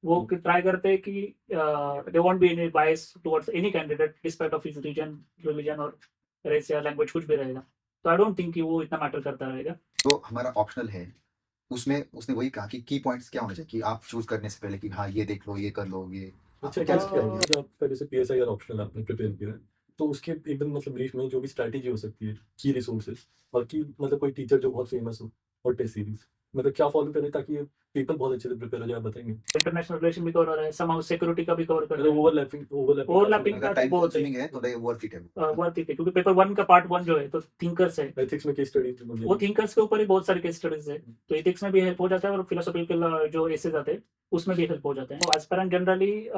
वो ट्राई करते हैं कि they won't be any bias towards any candidate despite of his reason, religion और रेस या लैंग्वेज कुछ भी रहेगा। तो आई डोंट थिंक कि वो इतना मैटर करता रहेगा। जो हमारा ऑप्शनल है उसमें उसने वही कहा कि की पॉइंट्स क्या होने चाहिए कि आप चूज करने से पहले कि हाँ ये देख लो, ये कर लो, ये अच्छा आपको क्या क्या लगता है? जो आपका जैसे पीएसआई और ऑप्शनल आपने प्रिपेयर किया है, तो उसके एकदम मतलब ब्रीफ में जो भी स्ट्रैटेजी हो सकती है, की रिसोर्सेज और की मतलब कोई टीचर जो बहुत फेमस हो और टेस्ट सीरीज मतलब क्या फॉलो करें ताकि ये पेपर बहुत अच्छे से प्रिपेयर हो जाए, आप बताएंगे? इंटरनेशनल रिलेशन भी कवर हो रहा है, समहाउ सिक्योरिटी का भी कवर कर रहे मतलब हैं। ओवरलैपिंग ओवरलैपिंग अगर का टाइम बहुत कंज्यूमिंग है तो वर्थ इट है। वर्थ इट है, क्योंकि पेपर 1 का पार्ट 1 जो है तो थिंकर्स है, एथिक्स में केस स्टडी वो थिंकर्स के ऊपर ही बहुत सारे केस स्टडीज है, तो एथिक्स में भी हेल्प हो जाता है और फिलोसॉफिकल जो एसेज आते हैं उसमें भी हेल्प हो जाते हैं। तो एस्पिरेंट जनरली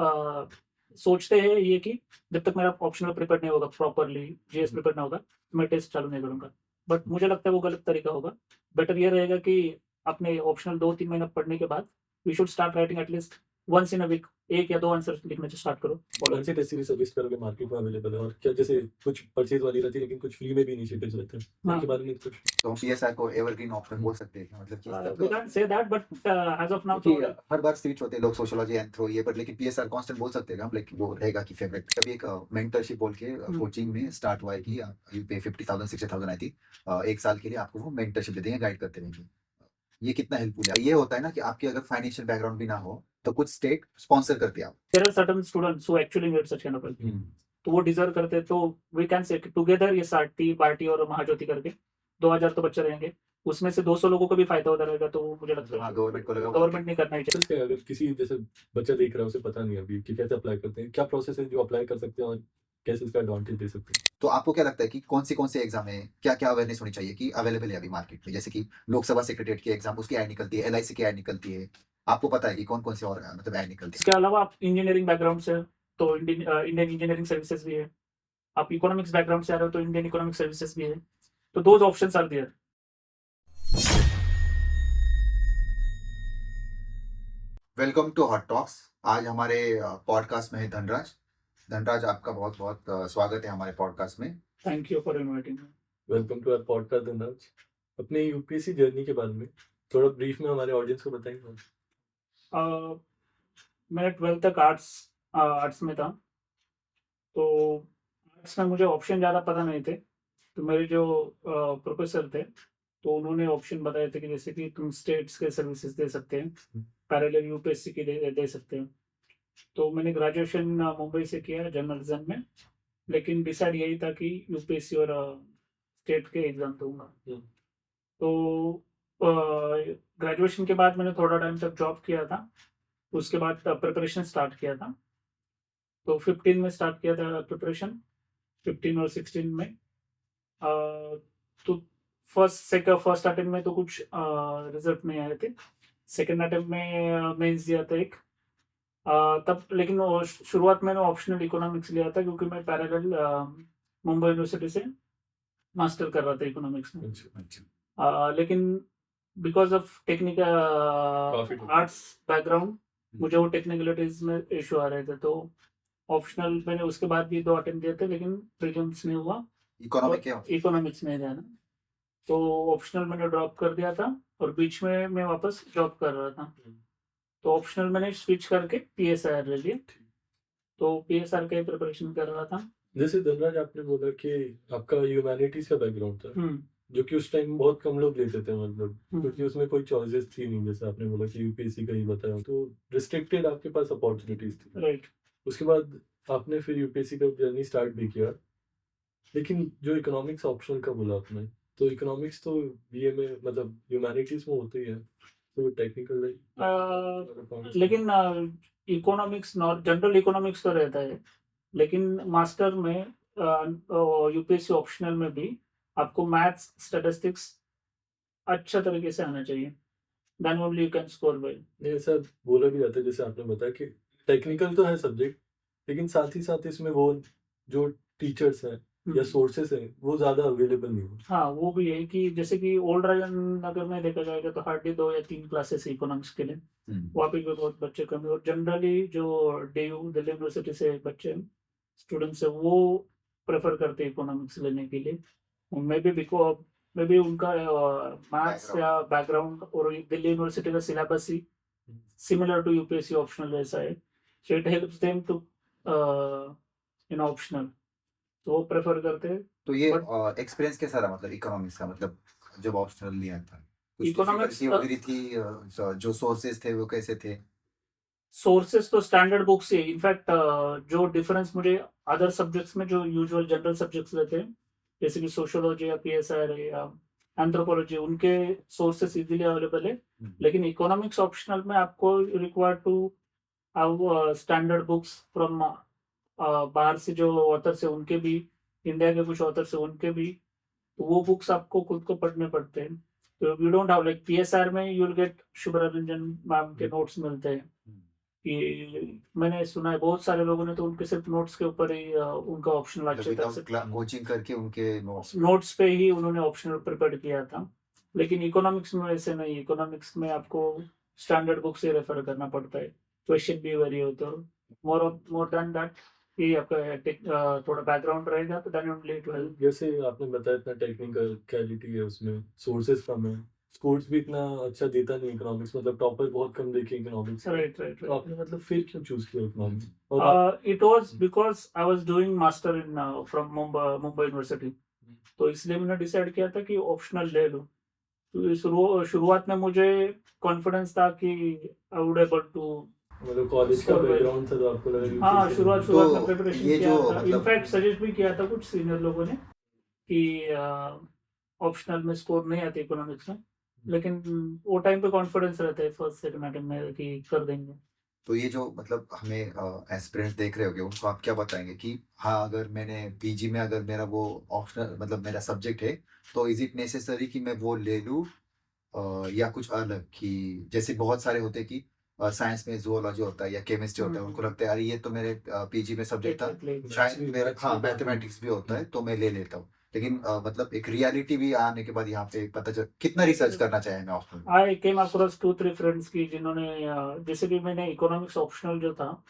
सोचते हैं ये कि जब तक मेरा ऑप्शनल प्रिपेयर नहीं होगा प्रॉपरली, जीएस प्रिपेयर ना होगा, मैं टेस्ट चालू नहीं करूंगा। बट मुझे लगता है वो गलत तरीका होगा। बेटर ये रहेगा कि अपने ऑप्शनल 2-3 महीने पढ़ने के बाद we should start writing at least once in a week, 1 या 2 आंसर लिखने से स्टार्ट करो। कौन सी टेस्ट सीरीज सजेस्ट करोगे मार्केट में अवेलेबल है, और क्या जैसे कुछ परचेज वाली रहती है लेकिन कुछ फ्री में भी इनिशिएटिव्स रहते हैं, हाँ। उनके बारे में कुछ? तो हम पीएसआई को एवरग्रीन ऑप्शन बोल सकते हैं मतलब कि we can't say that, but as of now क्योंकि हर बार स्विच होते हैं लोग सोशियोलॉजी एंथ्रो ये पर, लेकिन पीएसआर कांस्टेंट बोल सकते हैं हम, लाइक वो रहेगा कि फेवरेट। कभी एक मेंटरशिप बोल के कोचिंग में स्टार्ट हुआ है कि यू पे 50,000 60,000 आई थी, 1 साल के लिए आपको वो मेंटरशिप दे देंगे, गाइड करते रहेंगे। ये कितना हेल्पफुल है? ये होता है ना कि आपके अगर फाइनेंशियल बैकग्राउंड भी ना हो तो कुछ स्टेट स्पॉन्सर करते हैं आप। There are certain students who actually need such kind of help, तो वो डिजर्व करते हैं। तो वी कैन से टुगेदर ये सारथी पार्टी और महाज्योति करके 2000 तो बच्चे रहेंगे, उसमें से 200 लोगों को भी फायदा होता रहेगा। तो मुझे लगता है हाँ, गवर्नमेंट को लगा गवर्नमेंट नहीं करना ही चाहिए। प्रोसेस क्या है अगर किसी जैसे बच्चा देख रहा है उसे पता नहीं है अभी कि कैसे अप्लाई करते हैं, क्या प्रोसेस है जो अप्लाई कर सकते हैं और कैसे इसका एडवांटेज दे सकते हैं? तो आपको क्या लगता है कि कौन से एग्जाम है, क्या क्या अवेयरनेस होनी चाहिए कि अवेलेबल है अभी मार्केट में? जैसे कि लोकसभा सेक्रेटरीट की एग्जाम, उसकी ऐड निकलती है, एलआईसी की ऐड निकलती है, आपको पता है कि कौन कौन से और मतलब ऐड निकलती इसके अलावा आप इंजीनियरिंग बैकग्राउंड से तो इंडियन इंजीनियरिंग सर्विसेज भी है। आप इकोनॉमिक्स बैकग्राउंड से आ रहे हो तो इंडियन इकोनॉमिक सर्विसेज भी है। तो those options are there. Welcome to hot talks. आज हमारे पॉडकास्ट में है धनराज। धनराज, आपका बहुत बहुत स्वागत है हमारे पॉडकास्ट में। Thank you for inviting me. Welcome to our podcast Dhanraj. अपने यूपीएससी जर्नी के बारे में थोड़ा ब्रीफ में हमारे ऑडियंस को बताएंगे? मैं 12th तक आर्ट्स में था, तो आर्ट्स में मुझे ऑप्शन ज़्यादा पता नहीं थे। तो मेरे जो प्रोफेसर थे तो उन्होंने ऑप्शन बताए थे कि जैसे कि तुम स्टेट्स के सर्विसेज दे सकते हैं, पैरेलल यूपीएससी की दे सकते हैं। तो मैंने ग्रेजुएशन मुंबई से किया जर्नलिज्म में, लेकिन डिसाइड यही था कि यूपीएससी और स्टेट के एग्जाम दूंगा। तो ग्रेजुएशन के बाद मैंने थोड़ा टाइम तक जॉब किया था, उसके बाद प्रिपरेशन स्टार्ट किया था। तो 15 में स्टार्ट किया था प्रिपरेशन, 15 और 16 में। तो फर्स्ट अटेम्प्ट में तो कुछ रिजल्ट नहीं आए थे। सेकंड अटेम्प्ट में मेंस दिया था एक, तब लेकिन शुरुआत में ऑप्शनल इकोनॉमिक्स लिया था क्योंकि मैं पैरेलल मुंबई यूनिवर्सिटी से मास्टर कर रहा था इकोनॉमिक्स में। लेकिन because of technical arts background मुझे वो टेक्निकलिटीज में इशू आ रहे थे, तो ऑप्शनल मैंने उसके बाद भी 2 अटेम्प्ट दिए थे लेकिन प्रीलिम्स नहीं हुआ, इकोनॉमिक्स में जाना। तो ऑप्शनल मैंने ड्रॉप कर दिया था और बीच में मैं वापस जॉब कर रहा था। तो ऑप्शनल मैंने स्विच करके पीएसआर ले लिया, तो पीएसआर का ही प्रिपरेशन कर रहा था। जैसे धनराज आपने बोला कि आपका ह्यूमैनिटीज का बैकग्राउंड था, जो कि उस टाइम बहुत कम लोग लेते थे, मतलब क्योंकि उसमें कोई चॉइसेस थी नहीं। जैसे आपने बोला कि यूपीएससी का ही बताया, तो रिस्ट्रिक्टेड आपके पास अपॉर्चुनिटीज थी। राइट। उसके बाद आपने फिर यूपीएससी का जर्नी स्टार्ट भी किया, लेकिन जो इकोनॉमिक्स ऑप्शन का बोला आपने, तो इकोनॉमिक्स तो बीए में मतलब ह्यूमैनिटीज में होती है, तो टेक्निकल लेकिन इकोनॉमिक्स नॉट जनरल इकोनॉमिक्स तो रहता है, लेकिन मास्टर में यूपीएससी ऑप्शनल में भी आपको मैथ्स स्टैटिस्टिक्स अच्छा तरीके से आना चाहिए, then only you can score well. नहीं, ऐसा बोला भी जाता है, जैसे आपने बताया कि टेक्निकल तो है सब्जेक्ट, लेकिन साथ ही साथ इसमें वो जो टीचर्स हैं या सोर्सेस हैं वो ज़्यादा अवेलेबल नहीं है। हाँ, वो भी है कि जैसे कि ओल्ड राजन अगर में देखा जाएगा तो हार्डली 2 या 3 क्लासेस इकोनॉमिक्स के लिए, वहाँ पे भी बहुत बच्चे कम है। और जनरली जो डीयू दिल्ली यूनिवर्सिटी से बच्चे स्टूडेंट्स है वो प्रेफर करते हैं इकोनॉमिक्स लेने के लिए। मे बी उनका मैथ्स या बैकग्राउंड और दिल्ली यूनिवर्सिटी का सिलेबस ही सिमिलर टू यूपीएससी ऑप्शनल जैसा है, so it helps them to in optional, तो वो प्रेफर करते हैं। तो ये बट एक्सपीरियंस कैसा रहा, मतलब इकोनॉमिक्स का, मतलब जब ऑप्शनल लिया था कुछ इकोनॉमिक्स डिफिकल्टी वगैरह थी, जो सोर्सेज थे वो कैसे थे? सोर्सेस तो स्टैंडर्ड बुक से, इनफैक्ट जो डिफरेंस मुझे अदर सब्जेक्ट्स में जो यूजुअल जनरल सब्जेक्ट्स रहते हैं, जैसे कि सोशियोलॉजी या पीएसआर है या एंथ्रोपोलॉजी, उनके सोर्सेस इजीली अवेलेबल है। लेकिन इकोनॉमिक्स ऑप्शनल में आपको require to have standard books from बाहर से जो ऑथर्स है उनके भी, इंडिया के कुछ ऑथर्स है उनके भी, तो वो बुक्स आपको खुद को पढ़ने पड़ते हैं। तो you don't have like PSR में you will get Shubhra Ranjan ma'am के नोट्स मिलते हैं, कि मैंने सुना है बहुत सारे लोगों ने तो उनके सिर्फ नोट्स के ऊपर ही उनका ऑप्शनल अच्छे तरह से कोचिंग करके उनके नोट्स पे ही उन्होंने ऑप्शनल प्रिपेयर किया था। लेकिन इकोनॉमिक्स में ऐसे नहीं, इकोनॉमिक्स में आपको स्टैंडर्ड बुक से रेफर करना पड़ता है, क्वेश्चन भी वेरी होते हैं, मोर देन दैट ये आपका थोड़ा बैकग्राउंड रहेगा तो देन ओनली इट विल। जैसे आपने बताया इतना टेक्निकलिटी है उसमें, सोर्सेज कम है, स्कोर्स भी इतना अच्छा देता नहीं इकोनॉमिक्स, मतलब टॉपर बहुत कम देखे इकोनॉमिक्स। राइट राइट तो राइट। आपने मतलब फिर क्यों चूज किया इकोनॉमिक्स? और आप it was because I was doing master in from Mumbai university, तो इसलिए मैंने डिसाइड किया था कि ऑप्शनल ले लूं। तो शुरुआत में मुझे कॉन्फिडेंस था कि आई वुड एबल टू, मतलब कॉलेज का Score well. बैकग्राउंड था तो आपको लगा कि हाँ फिर से- शुरुआत तो में प्रिपरेशन ये किया जो था, मतलब इनफैक्ट सजेस्ट भी किया था कुछ सीनियर लोगों ने कि ऑप्शनल में स्कोर नहीं आते इकोनॉमिक्स में, लेकिन वो टाइम पे कॉन्फिडेंस रहता है फर्स्ट सेकंड अटेम्प्ट में कि कर देंगे। तो ये जो मतलब हमें एस्पिरेंट्स देख रहे होगे उनको आप क्या बताएंगे कि हाँ, अगर मैंने पीजी में अगर मेरा वो ऑप्शनल मतलब मेरा सब्जेक्ट है, तो इज इट नेसेसरी कि मैं वो ले लूँ, या कुछ अलग, कि जैसे बहुत सारे होते हैं कि साइंस में जूलॉजी होता है या केमिस्ट्री होता है, उनको लगता है अरे ये तो मेरे पीजी में सब्जेक्ट था, Exactly. शायद Maths मेरा भी- हाँ maths भी- मैथमेटिक्स भी होता है तो मैं ले लेता हूँ। लेकिन मतलब एक रियलिटी भी आने के बाद यहाँ पे पता चल कितना रिसर्च करना चाहिए हमें ऑप्शनल में। आई केम अक्रॉस 2-3 फ्रेंड्स की जिन्होंने जैसे कि मैंने इकोनॉमिक्स ऑप्शनल जो था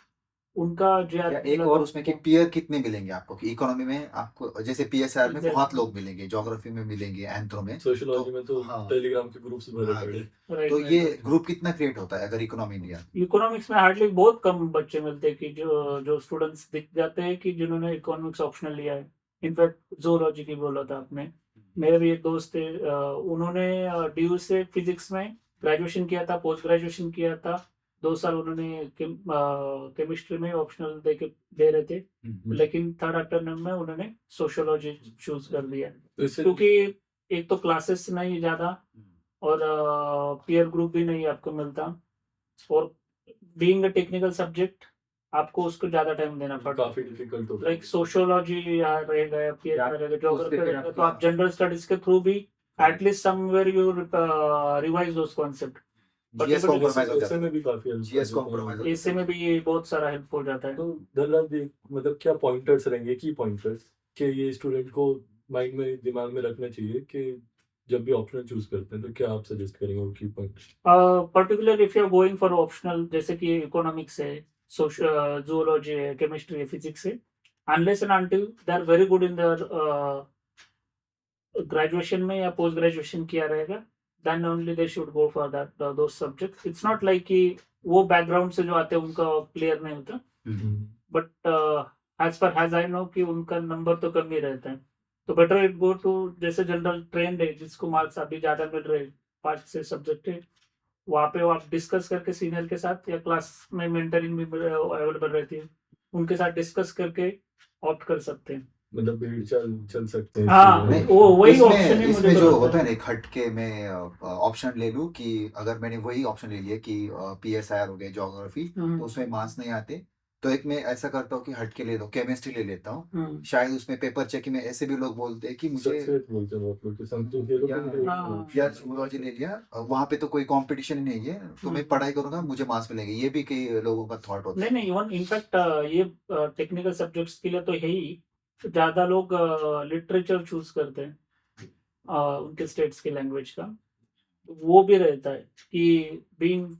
उनका या एक और उसमें कि पीयर कितने मिलेंगे आपको, कि इकोनॉमी में आपको जैसे पीएसआर में बहुत Exactly. लोग मिलेंगे, ज्योग्राफी में मिलेंगे, एंथ्रो में, सोशियोलॉजी में तो हाँ टेलीग्राम के ग्रुप्स भरे हाँ, पड़े। तो ये ग्रुप कितना क्रिएट होता है अगर इकोनॉमी लिया? इकोनॉमिक्स में हार्डली बहुत कम बच्चे मिलते हैं कि जो स्टूडेंट्स दिख जाते हैं कि जिन्होंने इकोनॉमिक्स ऑप्शनल लिया है। इनफैक्ट जूलॉजी की बोला था आपने, मेरे भी एक दोस्त थे, उन्होंने डीयू से फिजिक्स में ग्रेजुएशन किया था, पोस्ट ग्रेजुएशन किया था, 2 साल उन्होंने केमिस्ट्री में ऑप्शनल दे रहे थे, लेकिन थर्ड अटेम्प्ट में उन्होंने सोशियोलॉजी चूज कर लिया, तो इससे क्योंकि एक तो क्लासेस नहीं ज़्यादा और पीयर ग्रुप भी नहीं आपको मिलता, और बीइंग अ टेक्निकल सब्जेक्ट आपको उसको ज़्यादा टाइम देना पड़ता है। काफी डिफिकल्ट होता है। लाइक सोशियोलॉजी या रहेगा या पीयर या रहेगा, उसपे ज्योग्राफी फिर रहेगा, तो आपका- आप जनरल स्टडीज के थ्रू भी at least somewhere you revise those concept. GS Particularly compromise हो ऐसे जाता में है, भी काफी हेल्प जीएस कॉम्प्रोमाइज हो ऐसे में भी ये बहुत सारा हेल्प हो जाता है। तो धनराज जी, मतलब क्या पॉइंटर्स रहेंगे, की पॉइंटर्स कि ये स्टूडेंट को माइंड में दिमाग में रखना चाहिए कि जब भी ऑप्शनल चूज करते हैं तो क्या आप सजेस्ट करेंगे वो key points? Particular if you are going for optional, जैसे कि इकोनॉमिक्स है, जूलॉजी है, केमिस्ट्री है, फिजिक्स है, unless and until they are very good in their graduation में या पोस्ट ग्रेजुएशन किया रहेगा, then only they should go for that those subjects. It's not like कि वो बैकग्राउंड से जो आते हैं उनका क्लियर नहीं होता, but as per has I know कि उनका नंबर तो कम ही रहता है, तो बेटर इट गो टू जैसे जनरल ट्रेंड है जिसको मार्क्स अभी ज़्यादा मिल रहे हैं, 5-6 सब्जेक्ट है, वहाँ पे आप डिस्कस करके सीनियर के साथ या क्लास में मेंटरिंग भी अवेलेबल रहती है, उनके साथ डिस्कस करके ऑप्ट कर सकते हैं। मतलब भीड़ चल सकते हैं हाँ, इसमें। नहीं, वो वही इसमें ऑप्शन है मुझे इसमें तो जो लगता होता है। है ना, एक हटके में ऑप्शन ले लूं कि अगर मैंने वही ऑप्शन ले लिया कि पीएसआर हो गया ज्योग्राफी, हम्म, तो उसमें मार्क्स नहीं आते, तो एक मैं ऐसा करता हूँ कि हटके ले लो, केमिस्ट्री ले लेता हूँ, हम्म, शायद उसमें पेपर चेक में ऐसे भी लोग बोलते हैं कि मुझे संस्कृत बोलते हैं बहुत लोग, कि संस्कृत ये लोग या- भी नहीं हाँ। बोलते। या जूलॉजी ले लिया, वहाँ पे तो कोई कंपटीशन नहीं है, तो मैं पढ़ाई करूंगा मुझे मार्क्स मिलेंगे, ये भी कई लोगों का थॉट होता नहीं है। नहीं, इवन इनफैक्ट ये टेक्निकल सब्जेक्ट्स के लिए तो है ही, ज़्यादा लोग लिटरेचर चूज करते हैं उनके स्टेट्स की लैंग्वेज का, वो भी रहता है कि being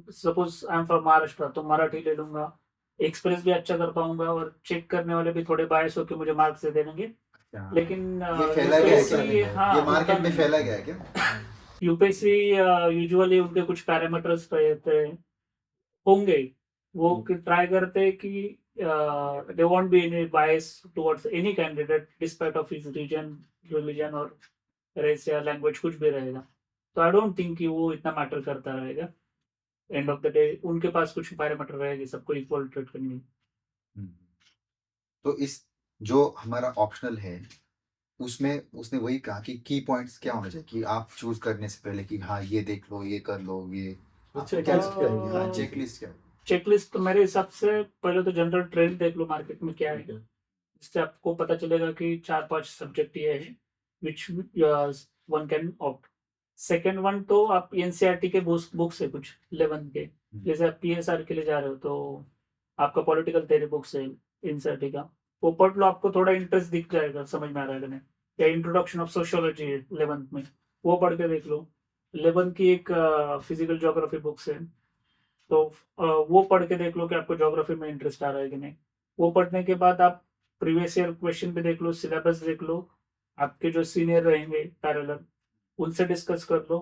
suppose I am from Maharashtra, तो मराठी ले लूंगा, एक्सप्रेस भी अच्छा कर पाऊंगा और चेक करने वाले भी थोड़े बायस होकर मुझे मार्क्स दे देंगे। लेकिन ये फैला गया है क्या? यूपीएससी, हाँ, ये मार्केट उतना में नहीं। फैला गया है क्या? यूपीएससी यूजुअली उनके कुछ पैरामीटर्स रहते हैं, होंगे वो हम्म। ट्राई करते हैं कि they want B any bias towards any candidate despite of his religion और रेस या लैंग्वेज कुछ भी रहेगा। तो आई डोंट थिंक कि वो इतना मैटर करता रहेगा। एंड ऑफ द डे उनके पास कुछ पैरामीटर रहेगी, सबको इक्वल ट्रीट करनी है। हम्म। तो इस जो हमारा ऑप्शनल है उसमें उसने वही कहा कि की पॉइंट्स क्या होने चाहिए कि आप चूज करने से पहले कि हाँ ये देख लो, ये कर लो, ये तो आपको क्या checklist क्या है? हाँ चेकलिस्ट क्या है? चेकलिस्ट तो मेरे हिसाब से पहले तो जनरल ट्रेंड देख लो मार्केट में क्या है, ठीक है। इससे आपको पता चलेगा कि 4-5 सब्जेक्ट ये है which one can opt. Second one तो आप एनसीईआरटी के बुक्स है कुछ 11 के, जैसे आप पीएसआर के लिए जा रहे हो तो आपका पॉलिटिकल थ्योरी बुक्स है एनसीईआरटी का, वो पढ़ लो, आपको थोड़ा इंटरेस्ट दिख जाएगा, समझ में आ रहा है नहीं। या इंट्रोडक्शन ऑफ सोशियोलॉजी है 11th में, वो पढ़ के देख लो। 11 की एक फिजिकल ज्योग्राफी बुक्स है, तो वो पढ़ के देख लो कि आपको ज्योग्राफी में इंटरेस्ट आ रहा है कि नहीं। वो पढ़ने के बाद आप प्रीवियस ईयर क्वेश्चन भी देख लो, सिलेबस देख लो, आपके जो सीनियर रहेंगे पैरेलल उनसे डिस्कस कर लो,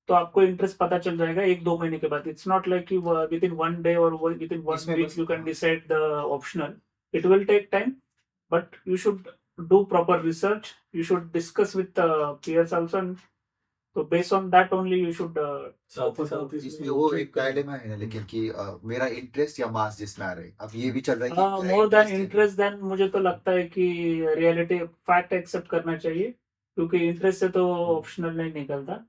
तो आपको इंटरेस्ट पता चल जाएगा 1-2 महीने के बाद। इट्स नॉट लाइक कि विद इन 1 डे और विद इन 1 इसमें वीक बस you can decide the optional. It will take time, but you should do proper research, you should discuss with peers also, and so based on that only you should साथ ही साथ इसमें इसमें वो option एक क्या है? Dilemma है ना लेकिन कि मेरा इंटरेस्ट या मास जिसमें आ रहा है, अब ये भी चल रहा है कि मेरा मोर देन interest है। इंटरेस्ट देन मुझे तो लगता है कि रियलिटी फैक्ट एक्सेप्ट करना चाहिए, क्योंकि इंटरेस्ट से तो ऑप्शनल नहीं निकलता।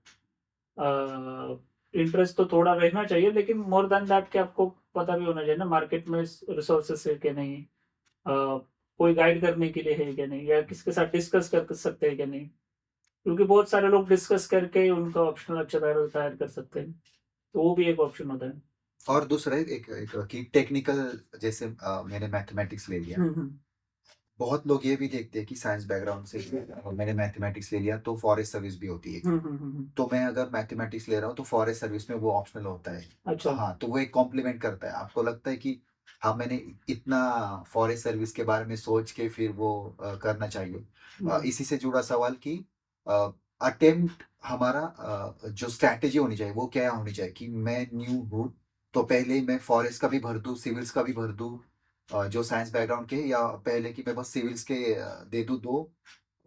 इंटरेस्ट तो थोड़ा रहना चाहिए, लेकिन मोर देन दैट कि आपको पता भी होना चाहिए ना मार्केट में रिसोर्सेस है कि नहीं, कोई गाइड करने के लिए है कि नहीं, या किसके साथ डिस्कस कर सकते हैं कि नहीं, क्योंकि बहुत सारे लोग डिस्कस करके उनका ऑप्शनल अच्छा तैयार कर सकते हैं, तो वो भी एक ऑप्शन होता है। और दूसरा एक कि टेक्निकल, जैसे मैंने मैथमेटिक्स ले लिया, हम्म, बहुत लोग ये भी देखते हैं कि साइंस बैकग्राउंड से मैंने मैथमेटिक्स ले लिया तो फॉरेस्ट सर्विस भी होती है। तो मैं अगर मैथमेटिक्स ले रहा हूँ तो फॉरेस्ट सर्विस में वो ऑप्शनल होता है। अच्छा। हाँ, तो वो एक कॉम्प्लीमेंट करता है। आपको लगता है कि हाँ मैंने इतना फॉरेस्ट सर्विस के बारे में सोच के फिर वो करना चाहिए। इसी से जुड़ा सवाल कि अटेम्प्ट हमारा जो स्ट्रैटेजी होनी चाहिए वो क्या होनी चाहिए कि मैं न्यू हूँ तो पहले ही मैं फॉरेस्ट का भी भर दूँ, सिविल्स का भी भर दूँ, जो साइंस बैकग्राउंड के, या पहले कि मैं बस सिविल्स के दे दूँ 2,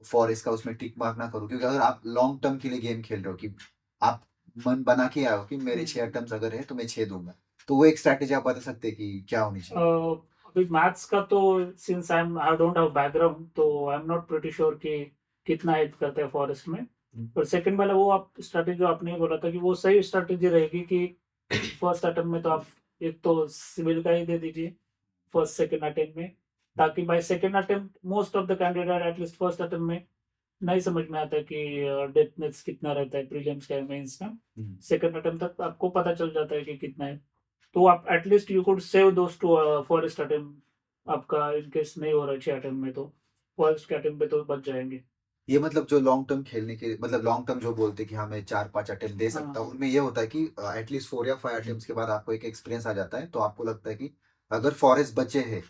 फॉरेस्ट का उसमें टिक मार्क ना करूँ। क्योंकि अगर आप लॉन्ग टर्म के लिए गेम खेल रहे हो कि आप मन बना के आए हो कि मेरे 6 अटेम्प्ट्स अगर है तो मैं 6 दूंगा, तो वो एक स्ट्रैटेजी आप बता सकते हैं कि क्या होनी चाहिए? अभी मैथ्स का तो since I don't have background, तो I am not pretty sure कि कितना हेल्प करता है फॉरेस्ट में। और सेकंड वाला वो आप स्ट्रैटेजी जो आपने बोला था कि वो सही स्ट्रैटेजी रहेगी कि फर्स्ट अटेम्प्ट में तो आप एक तो सिविल का ही दे दीजिए फर्स्ट सेकंड अटेम्प्ट में, ताकि by second attempt most of the candidate at least first attempt में नहीं समझ में आता कि डेप्थनेस कितना रहता है प्रीलिम्स का मेंस का। सेकंड अटेम्प्ट तक आपको पता चल जाता है कि कितना है, तो आप at least you could save those two forest attempt. आपका इन केस नहीं हो रहा है 6 अटेम्प्ट में, तो फर्स्ट के अटेम्प्ट पे तो बच जाएंगे। ये मतलब जो लॉन्ग टर्म खेलने के मतलब लॉन्ग टर्म जो बोलते हैं कि हाँ मैं 4-5 अटेम्प्ट दे सकता हूँ, उनमें ये होता है कि एटलीस्ट 4 या 5 अटेम्प्ट्स के बाद आपको एक एक्सपीरियंस आ जाता है, तो आपको लगता है कि अगर फॉरेस्ट बचे है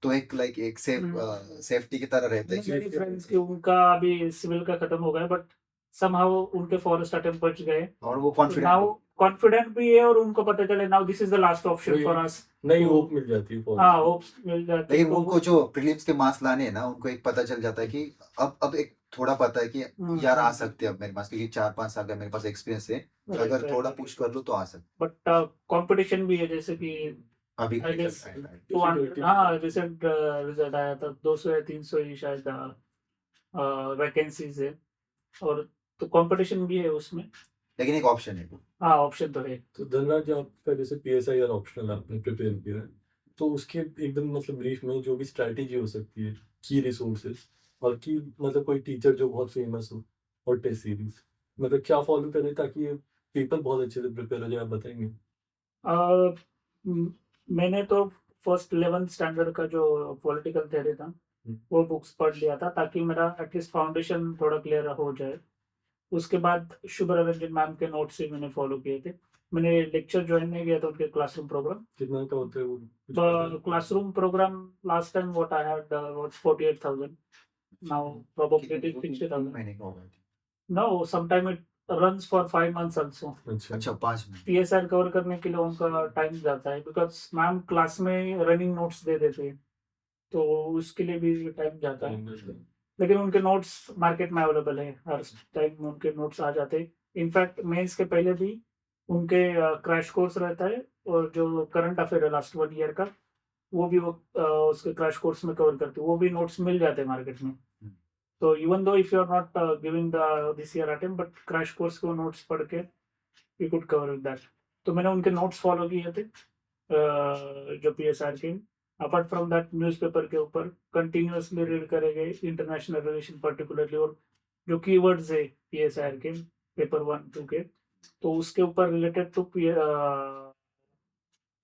तो एक लाइक एक सेफ्टी की तरह रहता है कि मेरी फ्रेंड्स की उनका अभी सिविल का खत्म हो गया, बट समहाउ उनके फॉरेस्ट अटेम्प्ट बच गए, और वो नाउ कॉन्फिडेंट भी है और उनको पता चले now this is the last option for us. नई होप मिल जाती है हाँ, होप्स मिल जाती है। लेकिन उनको जो प्रीलिम्स के मार्क्स लाने हैं ना, उनको एक पता चल जाता है कि अब एक थोड़ा पता है कि यार आ सकते हैं अब मेरे पास, क्योंकि 4-5 साल का मेरे पास एक्सपीरियंस है, तो अगर थोड़ा पुश कर लूँ तो आ सकते। बट कंपटीशन भी है, जैसे कि अभी I guess Difficulty. हाँ रिसेंट रिजल्ट आया था 200 या 300 ही शायद वैकेंसीज है, और तो कंपटीशन भी है उसमें। लेकिन एक ऑप्शन है वो। हाँ, ऑप्शन तो है। तो धनराज, आपका जैसे पीएसआई और ऑप्शनल आपने प्रिपेयर किया है, तो उसके एकदम मतलब ब्रीफ में जो भी स्ट्रैटेजी हो सकती है, की रिसोर्सेज और की मतलब कोई टीचर जो बहुत फेमस हो और टेस्ट सीरीज, मतलब क्या फॉलो करें ताकि ये पेपर बहुत अच्छे से प्रिपेयर हो जाए, आप बताएंगे? अ, म- मैंने तो फर्स्ट 11th स्टैंडर्ड का जो पॉलिटिकल थ्योरी था वो बुक्स पढ़ लिया था, ताकि मेरा एटलीस्ट फाउंडेशन थोड़ा क्लियर हो जाए। उसके बाद शुभ्रा रंजन मैम के नोट्स से मैंने फॉलो किए थे। मैंने लेक्चर ज्वाइन नहीं किया था उनके क्लासरूम प्रोग्राम। कितना का होता है वो, कुछ पता है? Classroom program last time what I had was 48,000, now probably it is 60,000। महीने का होगा। No, sometime it runs for 5 months also. अच्छा अच्छा 5 मिनट PSR कवर करने के लिए उनका टाइम जाता है बिकॉज मैम क्लास में रनिंग नोट्स दे देते हैं तो उसके लिए भी टाइम जाता है लेकिन उनके नोट्स मार्केट में अवेलेबल है हर टाइम उनके नोट्स आ जाते हैं इनफैक्ट मेंस के पहले भी उनके क्रैश कोर्स रहता है और जो करंट अफेयर है लास्ट 1 ईयर का वो भी वो उसके क्रैश कोर्स में कवर करते हैं वो भी नोट्स मिल जाते हैं मार्केट में तो even though if you are not giving the this year attempt but crash course को नोट्स पढ़ के यू कुड कवर दैट तो मैंने उनके नोट्स फॉलो किए थे जो PSR के अपार्ट फ्रॉम दैट न्यूज़पेपर के ऊपर कंटिन्यूअसली रीड करेंगे इंटरनेशनल रिलेशन पर्टिकुलरली और जो कीवर्ड्स है PSR के पेपर 1-2 के तो उसके ऊपर रिलेटेड टू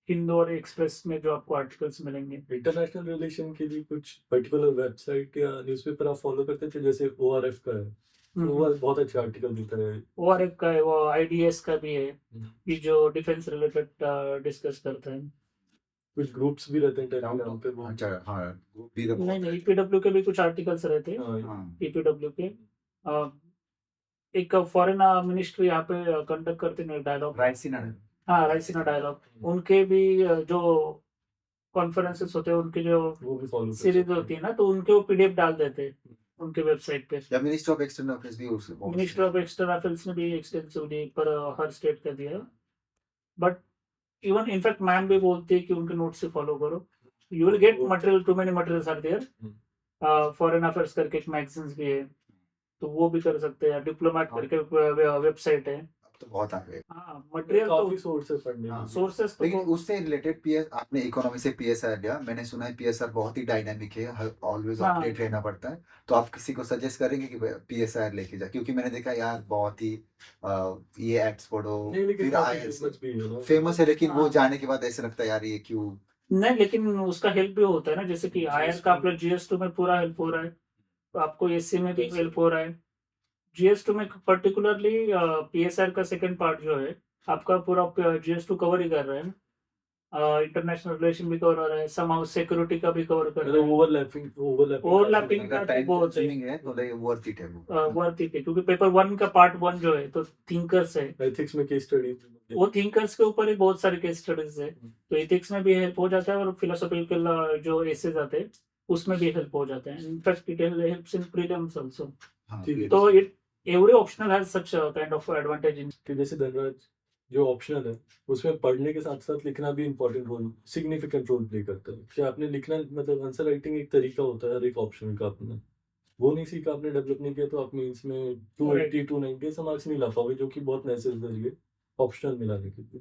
हिंदू और एक्सप्रेस में जो आपको आर्टिकल्स मिलेंगे इंटरनेशनल रिलेशन के लिए कुछ पर्टिकुलर वेबसाइट या न्यूज़पेपर आप फॉलो करते थे जैसे ORF का है तो वो बहुत अच्छा आर्टिकल देता है ORF का है वो IDS का भी है कि जो डिफेंस रिलेटेड डिस्कस करता है कुछ ग्रुप्स भी रहते हैं टेलीग्राम पे वो अच्छा हाँ वो भी नहीं EPW के भी कुछ आर्टिकल्स रहते हैं हाँ EPW के एक फॉरेन मिनिस्ट्री यहाँ पे कंडक्ट करते हैं डायलॉग राइसीना हाँ राइसीना डायलॉग उनके भी जो कॉन्फ्रेंसेस होते हैं उनके जो वो भी फॉलो सीरीज होती है ना तो उनके वो PDF डाल देते हैं उनके वेबसाइट पे या मिनिस्ट्री ऑफ एक्सटर्नल अफेयर्स भी उस मिनिस्टर ऑफ एक्सटर्नल अफेयर्स ने भी एक्सटेंसिवली पर हर स्टेट का दिया बट इवन इनफैक्ट मैम भी बोलती है कि उनके नोट्स से फॉलो करो you will get material too many materials are there foreign affairs करके एक मैगजीन्स भी है तो वो भी कर सकते हैं डिप्लोमेट करके वेबसाइट है अब तो बहुत आ गए हाँ मटेरियल काफी तो सोर्सेस पढ़ने हाँ, में सोर्सेस तो लेकिन उससे रिलेटेड पीएस आपने इकोनॉमी से PSR लिया मैंने सुना है PSR बहुत ही डायनामिक है ऑलवेज हाँ। अपडेट रहना पड़ता है तो आप किसी को सजेस्ट करेंगे कि PSR लेके जा क्योंकि मैंने देखा यार बहुत ही ये एड्स पढ़ो नहीं लेकिन फिर काफी IS फेमस भी है ना फेमस है लेकिन वो हाँ। जाने के बाद ऐसे लगता है यार ये क्यों नहीं लेकिन उसका हेल्प भी होता है ना जैसे कि IR का आपका GS2 में पूरा हेल्प हो रहा है तो आपको SC में भी हेल्प हो रहा है GS2 में पर्टिकुलरली PSR का सेकंड पार्ट जो है आपका पूरा GS2 कवर ही कर रहा है इंटरनेशनल रिलेशन भी कवर हो रहा है समाउ सिक्योरिटी का भी कवर कर रहा मतलब है ओवरलैपिंग Overlapping अगर टाइम बहुत है। कंज्यूमिंग है तो लाइक वर्थ इट है वो वर्थ इट है क्योंकि पेपर 1 का पार्ट 1 जो है तो थिंकर्स है एथिक्स में केस स्टडी वो थिंकर्स के ऊपर ही बहुत सारे केस स्टडीज है तो एथिक्स में भी हेल्प हो जाता है और फिलोसॉफिकल जो एसेज आते हैं उसमें भी हेल्प हो जाते हैं in fact it helps in prelims also हाँ, ठीक है। तो it every optional has such kind of advantage in कि जैसे धनराज जो ऑप्शनल है उसमें पढ़ने के साथ साथ लिखना भी important role significant role play करता है कि आपने लिखना मतलब आंसर राइटिंग एक तरीका होता है हर एक ऑप्शन का अपना वो नहीं सीखा आपने डेवलप नहीं किया तो आप मीन्स में 280 290 ऐसे मार्क्स नहीं ला पाओगे जो कि बहुत नेसेसरी है ऑप्शनल में लाने के लिए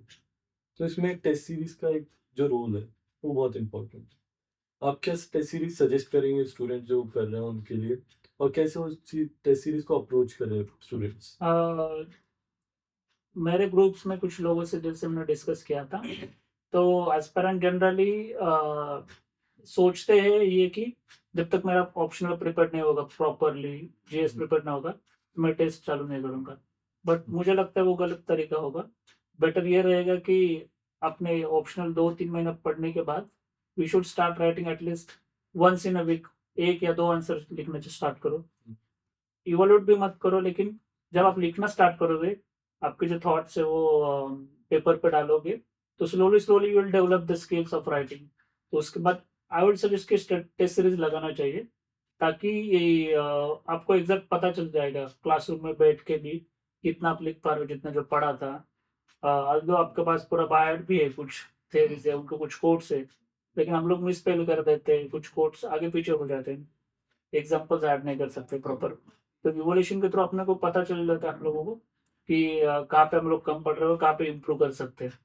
तो इसमें टेस्ट सीरीज का एक जो रोल है वो बहुत इंपॉर्टेंट है आप क्या टेस्ट सीरीज सजेस्ट करेंगे स्टूडेंट जो कर रहे हैं उनके लिए और कैसे उस टेस्ट सीरीज को अप्रोच करें स्टूडेंट्स मेरे ग्रुप्स में कुछ लोगों से जैसे हमने डिस्कस किया था तो एस्पिरेंट जनरली सोचते हैं ये कि जब तक मेरा ऑप्शनल प्रिपेयर नहीं होगा प्रॉपरली GS प्रिपेयर ना होगा तो मैं टेस्ट चालू नहीं करूँगा बट मुझे लगता है वो गलत तरीका होगा बेटर ये रहेगा कि अपने ऑप्शनल 2-3 महीने पढ़ने के बाद we should start writing at least once in a week 1 या 2 आंसर लिखने से स्टार्ट करो इवोल्यूट भी मत करो लेकिन जब आप लिखना स्टार्ट करोगे आपके जो थॉट्स है वो पेपर पे डालोगे तो slowly you will develop the skills of writing तो उसके बाद आई वुड सजेस्ट कि टेस्ट सीरीज लगाना चाहिए ताकि ये आपको एग्जैक्ट पता चल जाएगा क्लासरूम में बैठ के भी कितना आप लिख पा रहे हो जितना जो पढ़ा था अगर आपके पास पूरा बायोट भी है कुछ थेरीज है उनको कुछ कोट्स है लेकिन हम लोग मिसस्पेल कर देते हैं कुछ कोट्स आगे पीछे हो जाते हैं एग्जाम्पल्स ऐड नहीं कर सकते प्रॉपर तो इवोल्यूशन के थ्रू अपने को पता चल जाता है हम लोगों को कि कहाँ पे हम लोग कम पढ़ रहे हो कहाँ पे इम्प्रूव कर सकते हैं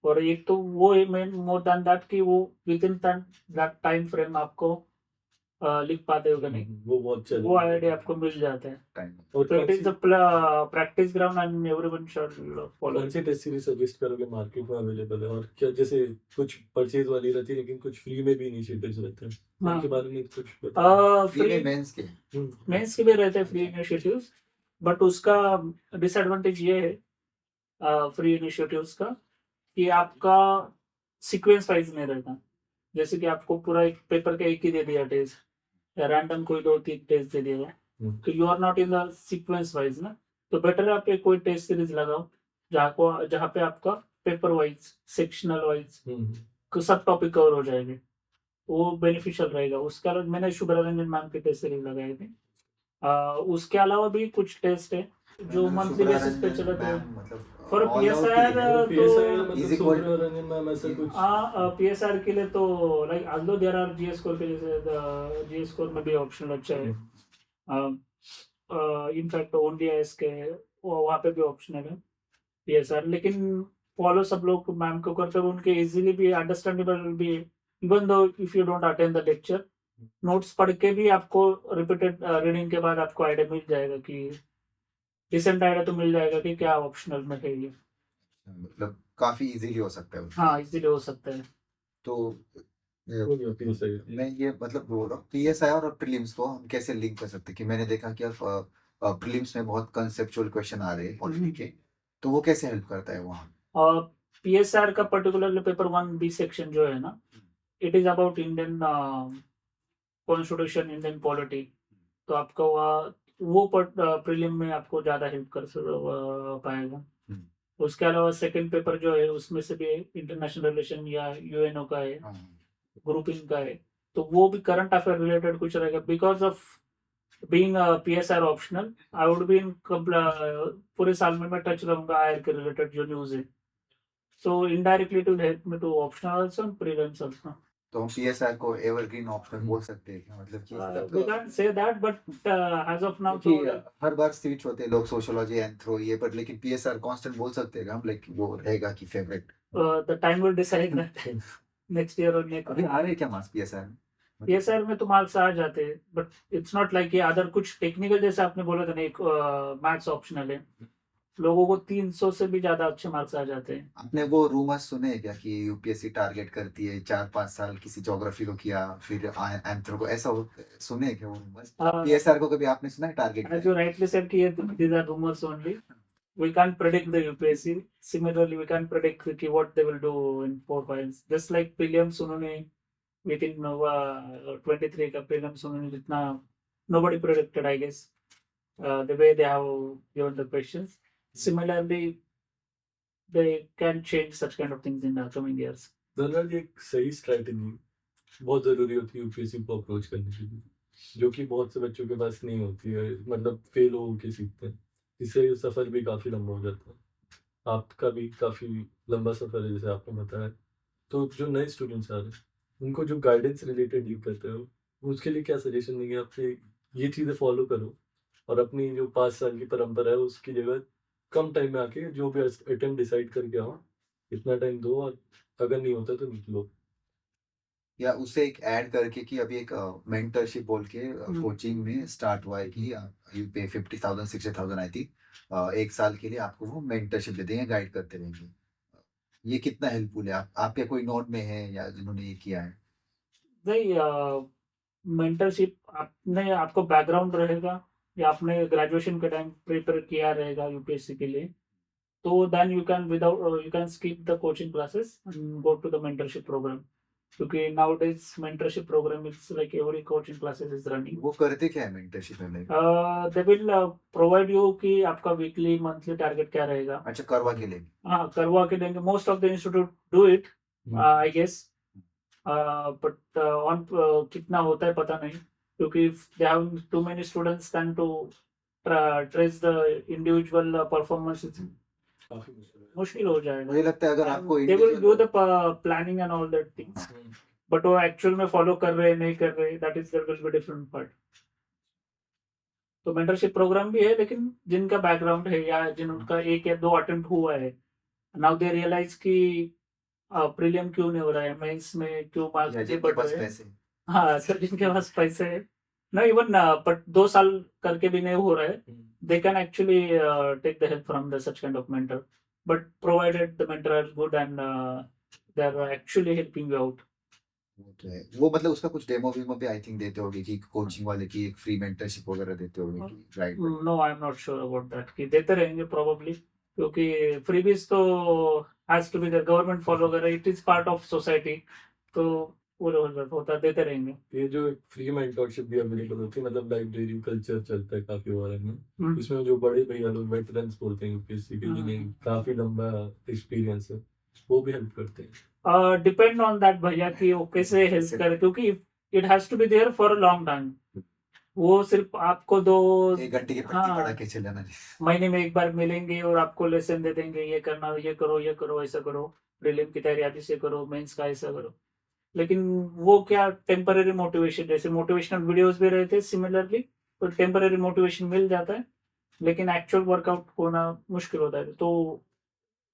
और एक तो वो मेन मोर देन दैट कि वो with in that time frame आपको लिख पाते हो कि नहीं वो बहुत वो आइडिया आपको मिल जाता है टाइम और तो it is the practice ground and everyone should follow कौन सी टेस्ट सीरीज सजेस्ट करोगे मार्केट में अवेलेबल है और क्या जैसे कुछ परचेज वाली रहती है लेकिन कुछ फ्री में भी इनिशिएटिव्स रहते हैं हाँ। उनके बारे में कुछ बताओ फ्री मेंस के मेंस के भी रहते हैं फ्री इनिशिएटिव्स बट उसका डिसएडवांटेज ये है फ्री इनिशिएटिव्स का कि आपका सीक्वेंस वाइज नहीं रहता जैसे कि आपको पूरा एक पेपर का एक ही दे दिया टेस्ट या रैंडम कोई 2-3 टेस्ट दे दिया तो you are not in the sequence wise ना तो बेटर है आप एक कोई टेस्ट सीरीज लगाओ जहाँ पे आपका पेपर वाइज सेक्शनल वाइज सब टॉपिक कवर हो जाएंगे, वो बेनिफिशियल रहेगा। उसके अलावा मैंने शुभ्रा रंजन मैम के टेस्ट सीरीज लगाए थे। उसके अलावा भी कुछ टेस्ट है जो मंथली शुभ्रा बेसिस पे रंजन चलते हैं। मैम मतलब फॉर ऑल आउट PSR ही है। पीएसआई तो मतलब Is equal- Shubhra Ranjan ma'am ऐसा कुछ PSR के लिए तो like although there are GS score के जैसे GS स्कोर में भी ऑप्शन अच्छा है। इनफैक्ट ONDIS के वहाँ पे भी ऑप्शन है PSR, लेकिन फॉलो सब लोग मैम को करते हैं, उनके इजीली भी अंडरस्टैंडेबल भी, even though if you don't attend the lecture, notes पढ़ के भी आपको रिपीटेड रीडिंग के बाद आपको आइडिया मिल जाएगा कि डिसेंट आइडिया तो मिल जाएगा कि क्या ऑप्शनल में है ये। मतलब काफी इजीली हो सकता है उसके हाँ लिए। इजीली हो सकता है। तो पीएसआई मैं ये मतलब बोल रहा हूँ PSI और प्रीलिम्स को हम कैसे लिंक कर सकते हैं कि मैंने देखा कि अब प्रीलिम्स में बहुत कंसेप्चुअल क्वेश्चन आ रहे हैं पॉलिटी के, तो वो कैसे हेल्प करता है वहाँ? और PSR का पर्टिकुलरली पेपर 1B सेक्शन जो है ना, it is about Indian constitution, Indian polity. तो आपका वो प्रीलिम में आपको ज़्यादा हेल्प कर पाएगा। उसके अलावा सेकंड पेपर जो है उसमें से भी इंटरनेशनल रिलेशन या UNO का है, ग्रुपिंग का है, तो वो भी करंट अफेयर रिलेटेड कुछ रहेगा। Because of being PSR optional, I would be in पूरे साल में मैं टच रहूंगा आयर के रिलेटेड जो न्यूज़ है। So indirectly to help me to optional also and prelims also. तो हम PSI को एवरग्रीन ऑप्शन बोल सकते हैं क्या? मतलब कि We can't say that, but as of now, क्योंकि तो हर बार स्विच होते हैं लोग सोशियोलॉजी एंथ्रो ये पर, लेकिन PSR कांस्टेंट बोल सकते हैं हम, लाइक वो रहेगा कि favourite? the time will decide that next year or next अभी year. आ रहे हैं क्या मार्क्स PSR में? PSR में तो मार्क्स आ जाते हैं, बट इट्स नॉट लाइक ये अदर कुछ टेक्निकल, जैसे आपने बोला था ना, एक मैथ्स ऑप्शनल है, लोगों को 300 से भी ज्यादा अच्छे मार्क्स आ जाते हैं। आपने वो रूमर्स सुने हैं क्या कि UPSC टारगेट करती है 4-5 साल किसी ज्योग्राफी को किया फिर एंथ्रो को, ऐसा सुने हैं क्या वो रूमर्स? PSR को कभी आपने सुना है target? As you rightly said कि these are rumors only. We can't predict the UPSC. Similarly, we can't predict what they will do in 4 5. Just like prelims, उन्होंने within 23 का prelims उन्होंने जितना nobody predicted, I guess, the way they have given the questions. Similarly, they can change such kind of things in the coming years. Dhanraj, एक सही strategy बहुत जरूरी होती है यूपीएससी को अप्रोच करने के लिए, जो कि बहुत से बच्चों के पास नहीं होती है। मतलब फेल हो के सीखते हैं, इससे सफर भी काफी लंबा हो जाता है। आपका भी काफी लंबा सफर है जैसे आपने बताया। तो जो नए स्टूडेंट्स आ रहे हैं उनको जो गाइडेंस रिलेटेड डील करते हो, उसके लिए क्या सजेशन देंगे आपसे? ये चीज़ें फॉलो करो और अपनी जो 5 साल की परंपरा है उसकी जगह कम टाइम में आके जो भी अटेम्प्ट डिसाइड करके आओ, इतना टाइम दो, और अगर नहीं होता तो निकलो। या उसे एक ऐड करके कि अभी एक मेंटरशिप बोल के कोचिंग में स्टार्ट हुआ है कि यू पे 50,000 60,000 आई थी, 1 साल के लिए आपको वो मेंटरशिप दे देंगे, गाइड करते रहेंगे। ये कितना हेल्पफुल है? आपके कोई नोट में है या जिन्होंने ये किया है? नहीं, मेंटरशिप आपने, आपको बैकग्राउंड रहेगा या आपने ग्रेजुएशन के टाइम प्रिपेयर किया रहेगा यूपीएससी के लिए, तो then you can skip the coaching classes and go to the mentorship programme, क्योंकि nowadays mentorship programme it's like every coaching classes is running. वो करते क्या है मेंटरशिप में? दे विल प्रोवाइड यू कि आपका वीकली मंथली टारगेट क्या रहेगा। अच्छा, करवा के लिए? हाँ, करवा के देंगे। Most of the institute do it, I guess, but on कितना होता है पता नहीं, क्योंकि they have too many students than to trace the individual performance, काफी मुश्किल है। मुश्किल हो जाएगा। मुझे लगता है अगर आपको they will do the planning and all that things, but वो एक्चुअल में फॉलो कर रहे हैं नहीं कर रहे, that is there will be different part. तो मेंटरशिप प्रोग्राम भी है, लेकिन जिनका बैकग्राउंड है या जिनका 1 या 2 अटेम्प्ट हुआ है, नाउ दे रियलाइज कि प्रीलियम क्यों नहीं हो रहा है, मेंस में क्यों मार्क्स या नहीं जिनके बढ़ पास रहे हैं। पैसे? हाँ सर, जिनके पास पैसे है ना, इवन बट 2 साल करके भी नहीं हो रहा है, they can actually take the help from the such kind of mentor, but provided the mentor is good and they are actually helping you out. वो तो है। वो मतलब उसका कुछ डेमो वीमो भी आई थिंक देते होगे कि कोचिंग वाले की एक फ्री मेंटरशिप वगैरह देते होगे कि right? No, I am not sure about that कि देते रहेंगे probably, क्योंकि freebies तो has to be the government follow करे, it is part of society, तो वो रिवॉल्वर होता देते रहेंगे। ये जो एक फ्री मेंटरशिप भी अवेलेबल होती है, मतलब लाइब्रेरी कल्चर चलता है काफी बार में, हम्म, इसमें जो बड़े भैया लोग वेटरन्स बोलते हैं यूपीएससी के, हाँ। जिन्हें काफी लंबा एक्सपीरियंस है, वो भी हेल्प करते हैं। डिपेंड ऑन दैट भैया कि वो कैसे हेल्प करे, क्योंकि it has to be there for a long time. वो सिर्फ आपको दो 1 घंटे की पट्टी हाँ पढ़ा के चले ना। महीने में एक बार मिलेंगे और आपको लेसन दे देंगे, ये करना, ये करो, ऐसा करो, प्रीलिम की तैयारी अभी से करो, मेंस का ऐसा करो। लेकिन वो क्या टेम्पररी मोटिवेशन, जैसे मोटिवेशनल वीडियोस भी रहते हैं सिमिलरली, तो टेम्पररी मोटिवेशन मिल जाता है, लेकिन एक्चुअल वर्कआउट होना मुश्किल होता है। तो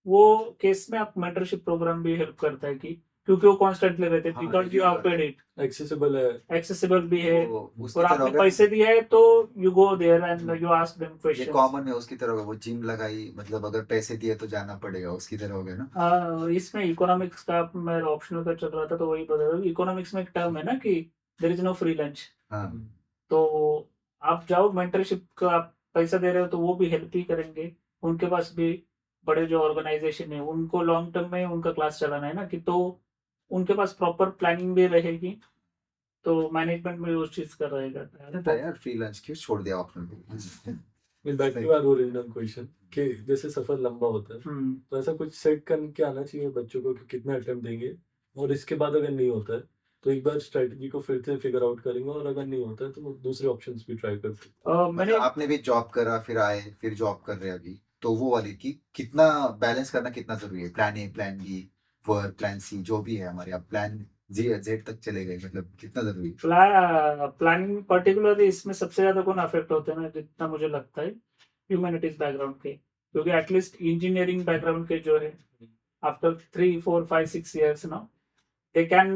वो केस में आप मेंटरशिप प्रोग्राम भी हेल्प करता है, कि क्योंकि वो कॉन्स्टेंटली रहते हैं, हाँ, because you have paid it, accessible है। एक्सेसिबल भी है, वो उसकी और तरह आपने होगा पैसे कि दिया है तो you go there and you ask them ये क्वेश्चंस। कॉमन है उसकी तरह होगा, वो जिम लगाई मतलब अगर पैसे दिए तो जाना पड़ेगा, उसकी तरह हो गया ना। इसमें इकोनॉमिक्स का मेरा ऑप्शनल का चल रहा था, तो वही बता रहा हूँ। इकोनॉमिक्स में एक टर्म है ना कि there is no free lunch. हाँ, तो आप जाओ, मेंटरशिप का आप पैसा दे रहे हो तो वो भी हेल्प ही करेंगे। उनके पास भी बड़े जो ऑर्गेनाइजेशन है, उनको लॉन्ग टर्म में उनका क्लास चलाना है ना, कि तो उनके पास प्रॉपर प्लानिंग भी रहेगी, तो मैनेजमेंट में उस चीज का रहेगा। था यार, फ्री लंच क्यों छोड़ दिया आपने? Back to our original question कि जैसे सफर लंबा होता है, हम्म, तो ऐसा कुछ सेट करके आना चाहिए बच्चों को कि कितना अटेम्प्ट देंगे, और इसके बाद अगर नहीं होता है तो एक बार स्ट्रेटजी को फिर से फिगर आउट करेंगे, और अगर नहीं होता है तो दूसरे ऑप्शंस भी ट्राई कर सकते मैंने मतलब आपने भी जॉब करा, फिर आए, फिर जॉब कर रहे हैं अभी, तो वो वाली की कितना बैलेंस करना कितना जरूरी है? Plan A, plan B, work, plan C, जो भी है हमारे, अब प्लान जेड तक चले गए, मतलब कितना जरूरी है? प्लानिंग पर्टिकुलरली इसमें सबसे ज्यादा कौन अफेक्ट होते हैं ना, जितना मुझे लगता है ह्यूमैनिटीज बैकग्राउंड के, क्योंकि एटलीस्ट इंजीनियरिंग बैकग्राउंड के जो है, after 3 4 5 6 years now they can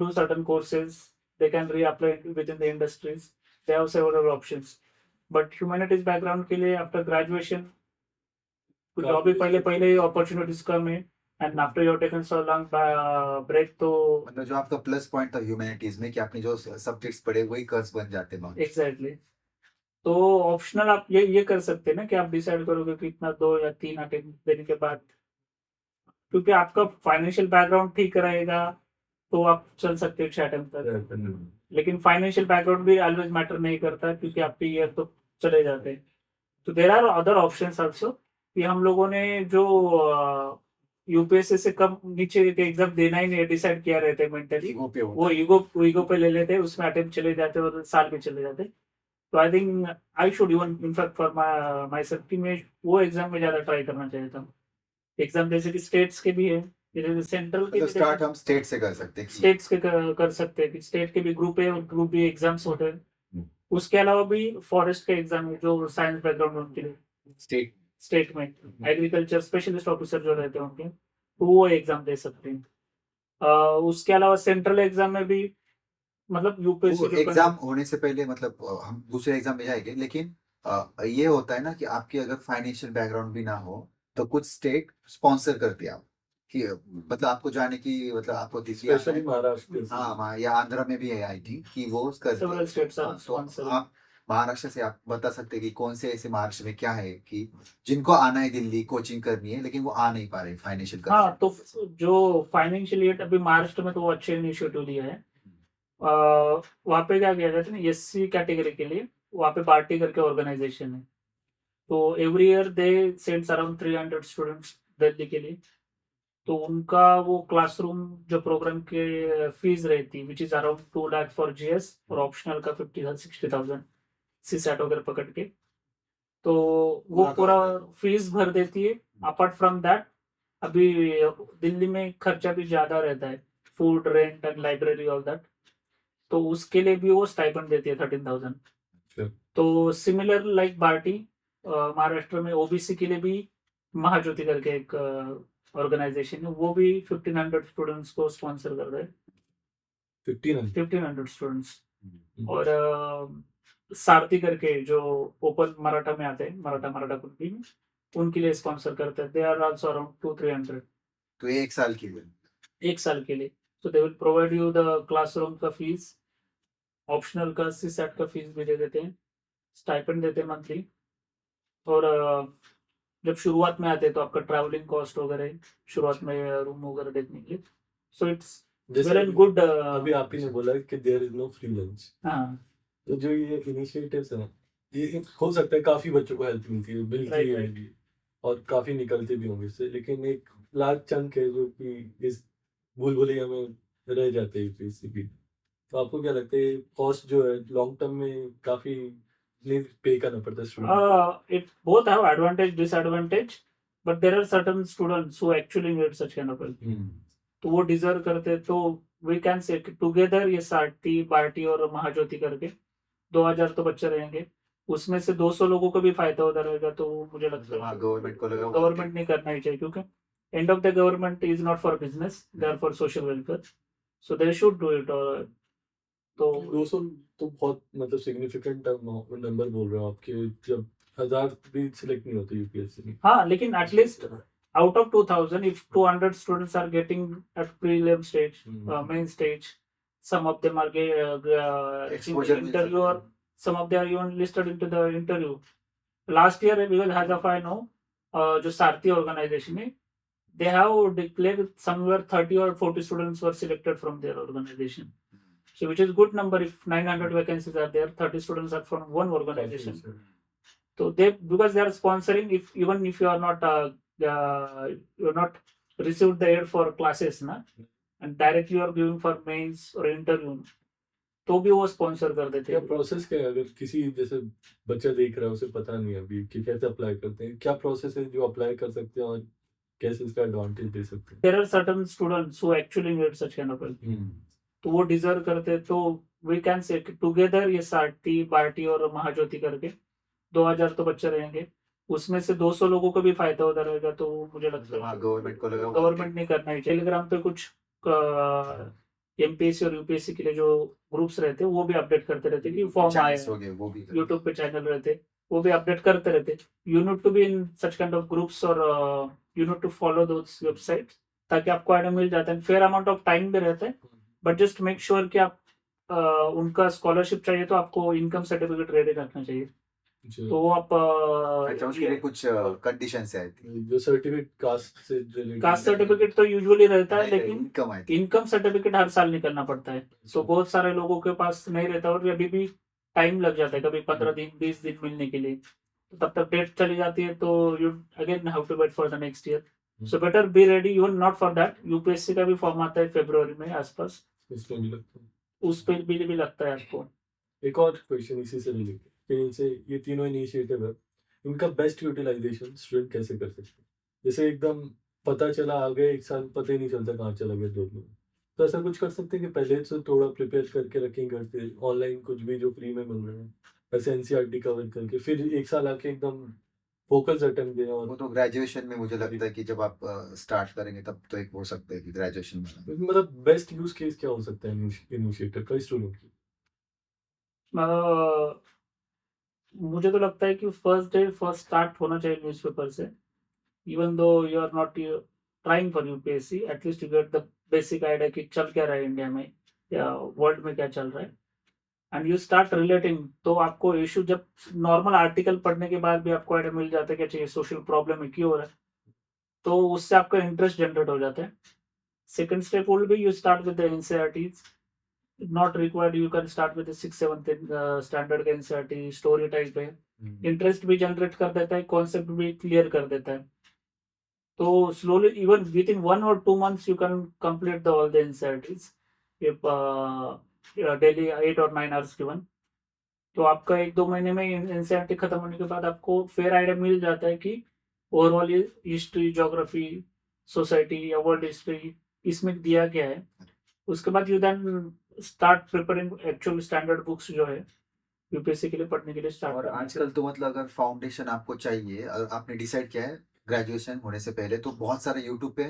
do certain courses, they can reapply within the industries, they have several options, but humanities background के लिए आफ्टर ग्रेजुएशन तो जॉब भी पहले पहले अपॉर्चुनिटीज कम है, and after your taken so long break, तो मतलब जो आपका प्लस पॉइंट था ह्यूमैनिटीज में कि आपने जो सब्जेक्ट्स पढ़े वही कर्स बन जाते हैं बाद। एग्जैक्टली। तो ऑप्शनल आप ये कर सकते हैं ना, कि आप डिसाइड करोगे कि इतना 2 या 3 अटेम्प्ट देने के बाद, क्योंकि आपका फाइनेंशियल बैकग्राउंड ठीक रहेगा तो आप चल सकते हो 6 अटेम्प्ट तक। हैं। लेकिन फाइनेंशियल बैकग्राउंड भी ऑलवेज मैटर नहीं करता, क्योंकि आपके ईयर तो चले जाते हैं। तो there are other options also, कि हम लोगों ने जो यूपीएससी से कम नीचे के एग्जाम देना ही नहीं डिसाइड किया रहते हैं मेंटली, ईगो पे वो होता ईगो पे ले लेते हैं, उसमें अटेम्प्ट चले जाते हैं और साल भी चले जाते हैं। तो I think I should even in fact for my self कि मैं वो एग्जाम में ज्यादा ट्राई करना चाहता हूँ। एग्जाम जैसे कि स्टेट्स के भी है, जैसे सेंट्रल के मतलब भी स्टार्ट हम स्टेट से कर सकते हैं। स्टेट्स के कर सकते हैं, कि स्टेट के भी ग्रुप ए और ग्रुप बी एग्जाम्स होते हैं। उसके अलावा भी फॉरेस्ट के एग्जाम है जो साइंस बैकग्राउंड उनके लिए, स्टेट स्टेट में एग्रीकल्चर स्पेशलिस्ट ऑफिसर जो रहते हैं उनके, तो वो एग्जाम दे सकते हैं। उसके अलावा सेंट्रल एग्जाम में भी, मतलब वो यूपीएससी के एग्जाम होने से पहले मतलब हम दूसरे एग्जाम में जाएंगे, लेकिन ये होता है ना कि आपकी अगर फाइनेंशियल बैकग्राउंड भी ना हो तो कुछ स्टेट स्पॉन्सर करते हैं आप कि मतलब आपको जाने की, मतलब आपको दिल्ली आना स्पेशली है। महाराष्ट्र से। हाँ, या आंध्रा में भी है आई थिंक कि वो करते सेवरल हैं। स्टेट्स आर हाँ, तो स्पॉन्सरिंग। आप महाराष्ट्र से आप बता सकते हैं कि कौन से ऐसे महाराष्ट्र में क्या है कि जिनको आना है दिल्ली कोचिंग करनी है, लेकिन वो आ नहीं पा रहे फाइनेंशियल हाँ, तो जो फाइनेंशियल एड अभी महाराष्ट्र में तो वो अच्छे इनिशिएटिव लिया है। वहाँ पे क्या किया जाता है ना, एससी कैटेगरी के लिए वहाँ पे पार्टी करके ऑर्गेनाइजेशन है, तो एवरी ईयर दे सेंड्स अराउंड 300 स्टूडेंट्स दिल्ली के लिए। तो उनका वो क्लासरूम जो प्रोग्राम के फीस रहती, which is around 2 lakh for GS, और ऑप्शनल का 50,000 60,000 सी सेट वगैरह पकड़ के, तो वो पूरा फीस भर देती है। अपार्ट फ्रॉम दैट, अभी दिल्ली में खर्चा भी ज्यादा रहता है, food, rent and library, all that, तो उसके लिए भी वो स्टाइपेंड देती है 13,000। Sure. तो सिमिलर लाइक बार्टी, महाराष्ट्र में ओबीसी के लिए भी महाज्योति करके एक ऑर्गेनाइजेशन है, वो भी 1500 स्टूडेंट्स को स्पॉन्सर कर रहे हैं, 1500 स्टूडेंट्स। और सारथी करके जो ओपन मराठा में आते हैं, मराठा कुंती में, उनके लिए स्पॉन्सर करते हैं, दे आर आल्सो अराउंड 200-300 तो ये 1 साल के लिए। 1 साल के लिए। So they will provide you the classroom का फीस, ऑप्शनल का सी सेट का फीस भी दे देते हैं, स्टाइपेंड देते हैं मंथली, और जब शुरुआत में आते हैं तो आपका ट्रैवलिंग कॉस्ट वगैरह शुरुआत में रूम वगैरह देखने के लिए। सो इट्स जैसे वेल एंड अभी गुड। अभी आप ही ने बोला कि there is no free lunch, हाँ, तो जो ये इनिशिएटिव्स हैं, ये हो सकता है काफी बच्चों को हेल्प मिलती राइट है राइट। होगी, और काफी निकलते भी होंगे इससे, लेकिन एक लार्ज चंक है जो कि इस भूल भुलैया में रह जाते हैं यूपीएससी की। तो आपको क्या लगता है कॉस्ट जो है लॉन्ग टर्म में काफी पे करना पड़ता है student It both have advantage disadvantage, but there are certain students who actually need such kind of help. को? तो वो डिजर्व करते हैं, तो वी कैन से टुगेदर ये सारथी बार्टी और महाज्योति करके 2000 तो बच्चे रहेंगे, उसमें से 200 लोगों को भी फायदा होता रहेगा। तो मुझे लगता हाँ है गवर्नमेंट को लगा गवर्नमेंट नहीं करना ही चाहिए, क्योंकि end of the government is not for business, they are for social welfare, so they should do it. तो 200 तो बहुत मतलब सिग्निफिकेंट नंबर बोल रहे हो आपके, जब 1000 भी सिलेक्ट नहीं होते यूपीएससी में। हाँ, लेकिन at least out of 2000, if 200 students are getting at prelim stage, main stage, some of them are Exposure mill interview, सकता or some of them are even listed into the interview. Last year, because as of I know, जो सारथी organization है, they have declared somewhere 30 or 40 students were selected from their organization. So which is good number. If 900 vacancies are there, 30 students are from one organization. So they, because they are sponsoring, if even if you are not you're not received the aid for classes ना, and directly you are giving for mains or interview, तो भी वो sponsor कर देते क्या हैं। Process क्या है, अगर किसी जैसे बच्चा देख रहा है उसे पता नहीं है अभी कि कैसे अप्लाई करते हैं, क्या प्रोसेस है जो अप्लाई कर सकते हैं और कैसे इसका एडवांटेज दे सकते हैं? There are certain students who actually need such kind of help, तो वो डिजर्व करते हैं, तो वी कैन से टुगेदर ये सारथी बार्टी और महाज्योति करके 2000 तो बच्चे रहेंगे, उसमें से 200 लोगों को भी फायदा होता रहेगा। तो मुझे लगता है हाँ गवर्नमेंट को लगा गवर्नमेंट नहीं करना ही। टेलीग्राम पे कुछ एमपीएससी और यूपीएससी के लिए जो ग्रुप्स रहते हैं वो भी अपडेट करते रहते हैं कि फॉर्म आए, हो गए वो भी यूट्यूब पे चैनल रहते हैं, वो भी अपडेट करते रहते हैं। You need to be in such kind of groups, और you need to follow those website, ताकि आपको आइडिया मिल जाता है। फेयर अमाउंट ऑफ टाइम भी रहता है, बट जस्ट मेक श्योर कि आप उनका स्कॉलरशिप चाहिए तो आपको इनकम सर्टिफिकेट रेडी रखना चाहिए। तो वो आप अच्छा उसके लिए कुछ कंडीशंस है जो सर्टिफिकेट कास्ट से कास्ट सर्टिफिकेट तो यूजुअली रहता है, लेकिन इनकम है इनकम सर्टिफिकेट हर साल निकलना पड़ता है। तो बहुत सारे लोगों के पास नहीं रहता, और अभी भी टाइम लग जाता है, कभी 15 दिन 20 दिन मिलने के लिए, तो तब तक डेट चली जाती है, तो you again have to wait for the next year. So better be ready, even not for that. UPSC का भी फॉर्म आता है फरवरी में आसपास, इसमें भी लगता है। उस पर भी लगता है आपको। एक और क्वेश्चन इसी से रिलेटेड कि इनसे ये तीनों इनिशिएटिव है, इनका बेस्ट यूटिलाइजेशन स्टूडेंट कैसे कर सकते हैं? जैसे एकदम पता चला आ गए एक साल, पता ही नहीं चलता कहाँ चला गया 2 महीने, तो ऐसा कुछ कर सकते हैं कि पहले से थोड़ा प्रिपेयर करके रखें घर से, ऑनलाइन कुछ भी जो फ्री में मिल रहे हैं, वैसे एनसीईआरटी कवर करके फिर एक साल आके एकदम फोकस अटेम्प्ट दें। और वो तो ग्रेजुएशन में मुझे लगता है कि जब आप स्टार्ट करेंगे तब तो एक हो सकता है कि ग्रेजुएशन में मतलब बेस्ट यूज केस क्या हो सकता है इनिशिएटिव का स्टूडेंट की? मुझे तो लगता है कि फर्स्ट स्टार्ट होना चाहिए न्यूज़पेपर से। Even though you are not trying for UPSC, at least you get the basic idea कि चल क्या रहा है इंडिया में या वर्ल्ड में, क्या चल रहा है, एंड यू स्टार्ट रिलेटिंग। तो आपको इशू, जब नॉर्मल आर्टिकल पढ़ने के बाद भी आपको आइडिया मिल जाता है क्या चाहिए, सोशल प्रॉब्लम है, क्यों हो रहा है, तो उससे आपका इंटरेस्ट जनरेट हो जाता है। Second step will be you start with the NCERTs, not required, you can start with the 6th 7th standard का एनसीईआरटी स्टोरी टाइप है, इंटरेस्ट भी जनरेट कर देता है, कॉन्सेप्ट भी क्लियर कर देता है। तो slowly, even with in 1 or 2 months, you can complete the all the NCERTs if daily 8 or 9 hours given. तो आपका 1-2 महीने में एनसीईआरटी खत्म होने के बाद आपको फेयर आइडिया मिल जाता है कि ओवरऑल हिस्ट्री, ज्योग्राफी, सोसाइटी या वर्ल्ड हिस्ट्री इसमें दिया गया है। उसके बाद you then start preparing actual standard books जो है यूपीएससी के लिए पढ़ने के लिए स्टार्ट। और आजकल तो मतलब अगर फाउंडेशन आपको चाहिए, अगर आपने डिसाइड किया है ग्रेजुएशन होने से पहले, तो बहुत सारे यूट्यूब पे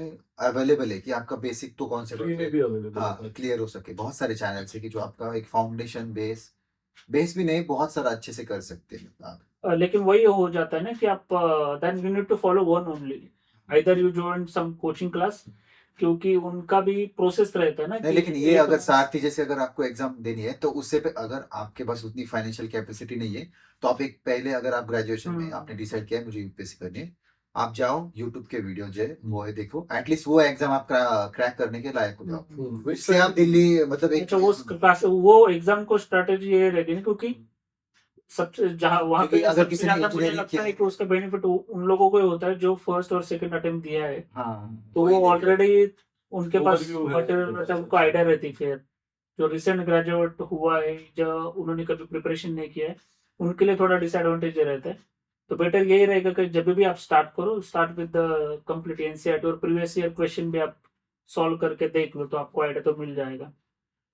अवेलेबल है कि आपका बेसिक तो कौन से फ्री में भी अवेलेबल है। क्लियर हो सके। बहुत सारे चैनल्स है कि जो आपका एक फाउंडेशन बेस भी नहीं, बहुत सारा अच्छे से कर सकते हैं आप। लेकिन वही हो जाता है ना कि आप then you need to follow one only, either you join some coaching class, क्योंकि उनका भी प्रोसेस रहता है ना। नहीं, लेकिन ये अगर सारथी जैसे अगर आपको एग्जाम देनी है तो उससे पे अगर आपके पास उतनी फाइनेंशियल कैपेसिटी नहीं है, तो आप एक पहले अगर आप ग्रेजुएशन में आपने डिसाइड किया है मुझे यूपीएससी करनी है, आप जाओ यूट्यूब के वीडियो जो है वो है देखो, एटलीस्ट वो एग्जाम आप क्रैक करने के लायक हो जाओ। इससे आप दिल्ली मतलब एक अच्छा वो एग्जाम को स्ट्रेटेजी ये रहेगी ना, क्योंकि सबसे जहाँ वहाँ क्योंकि पे अगर सबसे किसी ने ज्यादा मुझे इंजीनियरिंग लगता किया है कि उसका बेनिफिट उन लोगों को ही होता है जो फर्स्ट और सेकंड अटेम्प्ट दिया है, हाँ तो वही वो देखिए। ऑलरेडी उनके पास ओवरव्यू है मटेरियल उनके मतलब पास। उनको आइडिया रहती। फिर जो रिसेंट ग्रेजुएट हुआ है, जो उन्होंने कभी प्रिपरेशन नहीं किया है, उनके लिए थोड़ा डिसएडवांटेज रहता है। तो बेटर यही रहेगा कि जब भी आप स्टार्ट करो, start with the complete NCERT और प्रीवियस ईयर क्वेश्चन भी आप सॉल्व करके देख लो, तो आपको आइडिया तो मिल जाएगा।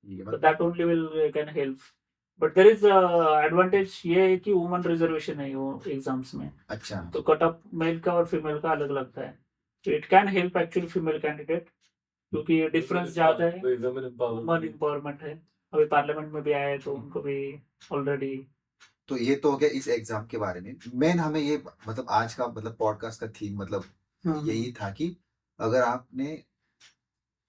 ये तो बात that only will can help. But there is advantage ये है कि वुमन रिजर्वेशन है वो एग्जाम्स में, अच्छा तो कट ऑफ मेल का और फीमेल का अलग लगता है। तो it can help actually female candidate, क्योंकि ये डिफरेंस ज़्यादा है। वुमन एम्पावरमेंट है, अभी पार्लियामेंट में भी आया है, तो उनको भी ऑलरेडी। तो ये तो हो गया इस एग्जाम के बारे में। मेन हमें ये मतलब आज का मतलब पॉडकास्ट का थीम मतलब यही था कि अगर आपने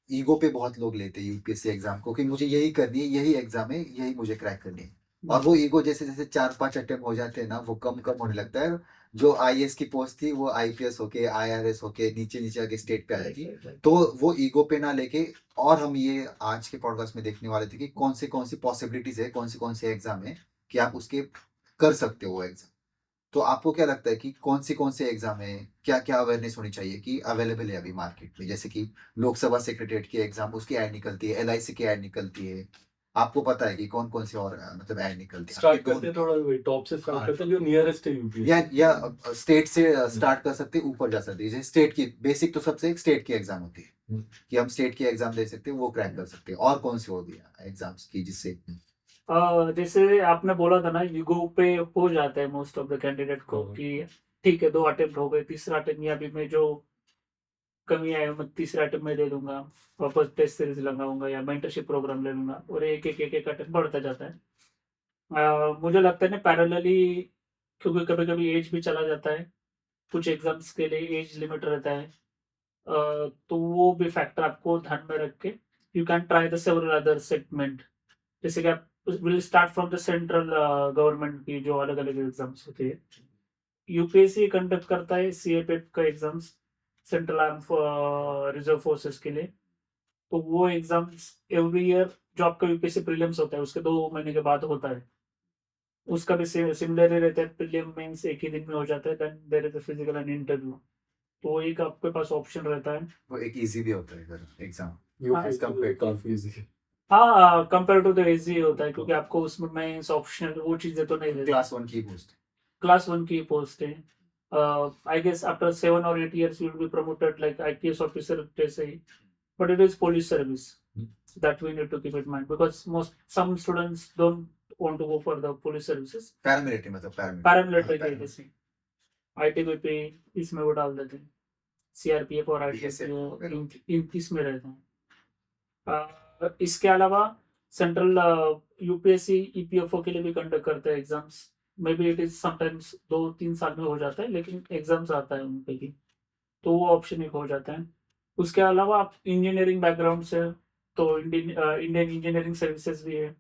ईगो पे बहुत लोग लेते हैं यूपीएससी एग्जाम को कि मुझे यही करनी है, यही एग्जाम है, यही मुझे क्रैक करनी है, और वो ईगो जैसे जैसे 4-5 अटेम्प्ट हो जाते हैं ना वो कम कम होने लगता है। जो आईएएस की पोस्ट थी वो आईपीएस होके आईआरएस होके नीचे नीचे आके स्टेट पे आ जाएगी। तो वो ईगो पे ना लेके, और हम ये आज के पॉडकास्ट में देखने वाले थे कि कौन सी पॉसिबिलिटीज है, कौन से एग्जाम है कि आप उसके कर सकते हो वो एग्जाम। तो आपको क्या लगता है कि कौन से एग्जाम है, क्या क्या अवेयरनेस होनी चाहिए कि अवेलेबल है अभी मार्केट में? जैसे कि लोकसभा सेक्रेटरीट की एग्जाम उसकी ऐड निकलती है, एलआईसी की ऐड निकलती है, आपको पता है कि कौन से और मतलब ऐड निकलती है? स्टार्ट करते हैं थोड़ा टॉप से स्टार्ट करते हैं जो नियरेस्ट है यूपीएससी। या स्टेट से स्टार्ट कर सकते हैं, ऊपर जा सकते हैं। जैसे स्टेट की बेसिक तो सबसे एक स्टेट की एग्जाम होती है कि हम स्टेट की एग्जाम दे सकते हैं, वो क्रैक कर सकते हैं। और कौन सी होती है एग्जाम्स की जिससे जैसे आपने बोला था ना, ईगो पे हो जाता है मोस्ट ऑफ द कैंडिडेट को कि ठीक है 2 अटेम्प्ट हो गए, तीसरा अटेम्प्ट या अभी मैं जो कमी है मैं तीसरा अटेम्प्ट में दे दूंगा, वापस टेस्ट सीरीज लगाऊंगा या मेंटरशिप प्रोग्राम ले लूंगा, और एक अटेम्प्ट बढ़ता जाता है। मुझे लगता है ना पैरेलली, क्योंकि कभी कभी एज भी चला जाता है, कुछ एग्जाम्स के लिए एज लिमिट रहता है, तो वो भी फैक्टर आपको ध्यान में रख के you can try the several other segment. जैसे कि आप will start from the central government की जो अलग अलग एग्जाम्स होती है। यूपीएससी कंडक्ट करता है सीएपेट का exams, central arm reserve forces के लिए। तो वो एग्जाम्स एवरी ईयर जो आपका यूपीएससी प्रीलिम्स होता है उसके 2 महीने के बाद होता है, उसका भी सिमिलर ही रहता है। प्रीलिम मेंस एक ही दिन में हो जाता है, then there is a physical and interview. तो एक आपके पास ऑप्शन रहता है। वो एक इजी भी होता है एग्जाम यूपीएससी compared to- काफी इजी है। हाँ, कंपेयर टू द इजी होता है, क्योंकि आपको उसमें मेंस ऑप्शनल वो चीजें तो नहीं रहती। क्लास 1 की पोस्ट क्लास 1 की पोस्ट है। I guess after 7 or 8 years you will be promoted like IPS officer जैसे ही, but it is police service that we need to keep in mind, because some students don't want to go for the police services, paramilitary मतलब paramilitary हाँ, के जैसे ITBP इसमें वो डाल देते हैं, CRPF और BSF वगैरह। ITBP इसमें रहते हैं। इसके अलावा सेंट्रल यूपीएससी ईपीएफओ के लिए भी कंडक्ट करते हैं exams. May be it is sometimes 2-3 साल में हो जाता है, लेकिन एग्जाम्स आता है उनके भी, तो वो ऑप्शन एक हो जाता है। उसके अलावा आप इंजीनियरिंग बैकग्राउंड से, तो इंडियन इंजीनियरिंग सर्विसेज भी है।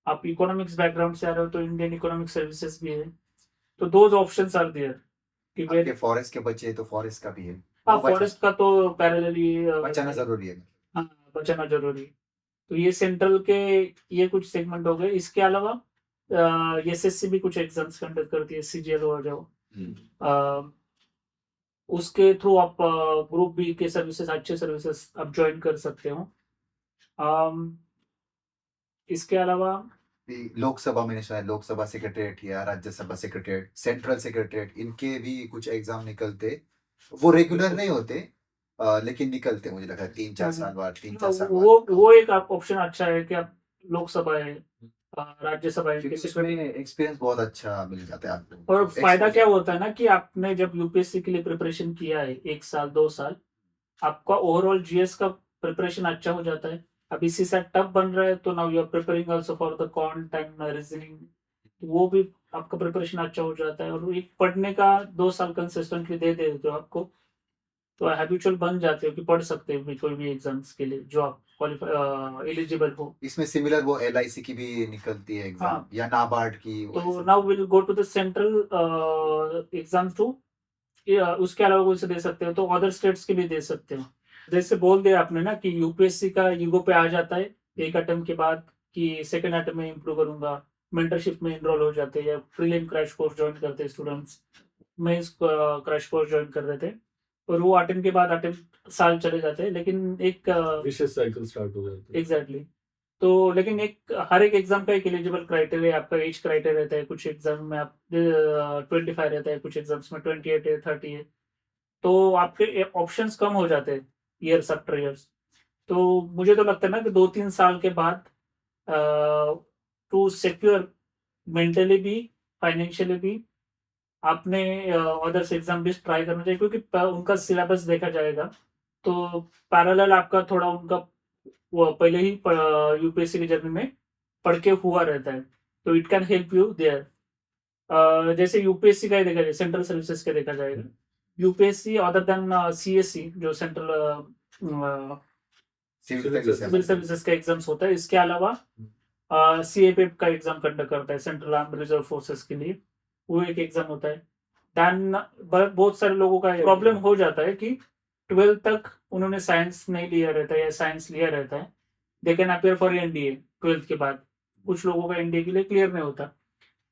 आप इकोनॉमिक्स बैकग्राउंड से आ रहे हो तो इंडियन इकोनॉमिक सर्विसेज भी है। तो दोज ऑप्शंस आर देयर कि आपके फॉरेस्ट के बच्चे तो फॉरेस्ट का भी है, हाँ, वो बचा- फॉरेस्ट का तो पैरेलली बचाना जरूरी है। हाँ, बचाना जरूरी। तो ये सेंट्रल के ये कुछ सेगमेंट हो गए। इसके अलावा एसएससी भी कुछ एग्जाम्स कंडक्ट करती है, सीजीएल हो जाओ, उसके थ्रू आप ग्रुप बी के सर्विसेज, अच्छे सर्विसेज आप ज्वाइन कर सकते हो। इसके अलावा लोकसभा में शायद लोकसभा सेक्रेटरीट या राज्यसभा सेक्रेटरीट, सेंट्रल सेक्रेटरीट, इनके भी कुछ एग्जाम निकलते। वो रेगुलर नहीं होते लेकिन निकलते, मुझे लगा 3-4 साल बाद 3-4 साल बाद। वो एक आप ऑप्शन अच्छा है कि आप लोकसभा है, राज्यसभा है, क्योंकि उसमें एक्सपीरियंस बहुत अच्छा मिल जाता है आपको। और फायदा क्या होता है ना कि आपने जब यूपीएससी के लिए प्रिपरेशन किया है 1 साल 2 साल, आपका ओवरऑल जीएस का प्रिपरेशन अच्छा हो जाता है। अब इसी से टफ बन रहा है, तो now you are preparing also for the quant and reasoning, वो भी आपका प्रिपरेशन अच्छा हो जाता है। और एक पढ़ने का 2 साल कंसिस्टेंटली दे देते हो आपको, तो हैबिचुअल बन जाते हो कि पढ़ सकते हो कोई भी एग्जाम्स के लिए जो आप क्वालिफाई एलिजिबल हो। इसमें सिमिलर वो एलआईसी की भी निकलती है एग्जाम हाँ। या नाबार्ड की। तो now will go to the central exam too उसके अलावा कोई से दे सकते हो तो अदर स्टेट्स के भी दे सकते हो। जैसे बोल दिया आपने ना कि यूपीएससी का ईगो पे आ जाता है एक अटेम्प्ट के बाद कि सेकंड अटेम्प्ट में इम्प्रूव करूंगा, मेंटरशिप में इनरोल हो जाते हैं या प्रीलिम क्रैश कोर्स ज्वाइन करते हैं स्टूडेंट्स। मैं इस क्रैश कोर्स ज्वाइन कर रहे थे और वो अटेम्प्ट के बाद अटेम्प्ट साल चले जाते हैं, लेकिन एक विशेष साइकिल स्टार्ट हो जाती है। एग्जैक्टली। तो लेकिन एक हर एक एग्जाम का एक एलिजिबल क्राइटेरिया, आपका एज क्राइटेरिया रहता है। कुछ एग्जाम में आप 25 रहता है, कुछ एग्जाम्स में 28 है, 30 है। तो आपके ऑप्शंस कम हो जाते हैं ईयर्स आफ्टर ईयर्स। तो मुझे तो लगता है ना कि 2-3 साल के बाद टू सिक्योर मेंटली भी, फाइनेंशियली भी, आपने अदर्स एग्जाम भी ट्राई करना चाहिए, क्योंकि उनका सिलेबस देखा जाएगा तो पैरेलल आपका थोड़ा उनका वो पहले ही यूपीएससी की जर्नी में पढ़ के हुआ रहता है, तो it can help you there. जैसे यूपीएससी का ही देखा जाए, सेंट्रल सर्विसेज का देखा जाएगा, यूपीएससी अदर देन सीएससी जो सेंट्रल सिविल सर्विसेज का एग्जाम्स होता है, इसके अलावा सीएपीएफ का एग्जाम कंडक्ट करता है सेंट्रल आर्म रिजर्व फोर्सेस के लिए, वो एक एग्जाम होता है। देन बहुत सारे लोगों का प्रॉब्लम हो जाता है कि 12th तक उन्होंने साइंस नहीं लिया रहता है या साइंस लिया रहता है, they can appear for NDA 12th के बाद। कुछ लोगों का एनडीए के लिए क्लियर नहीं होता,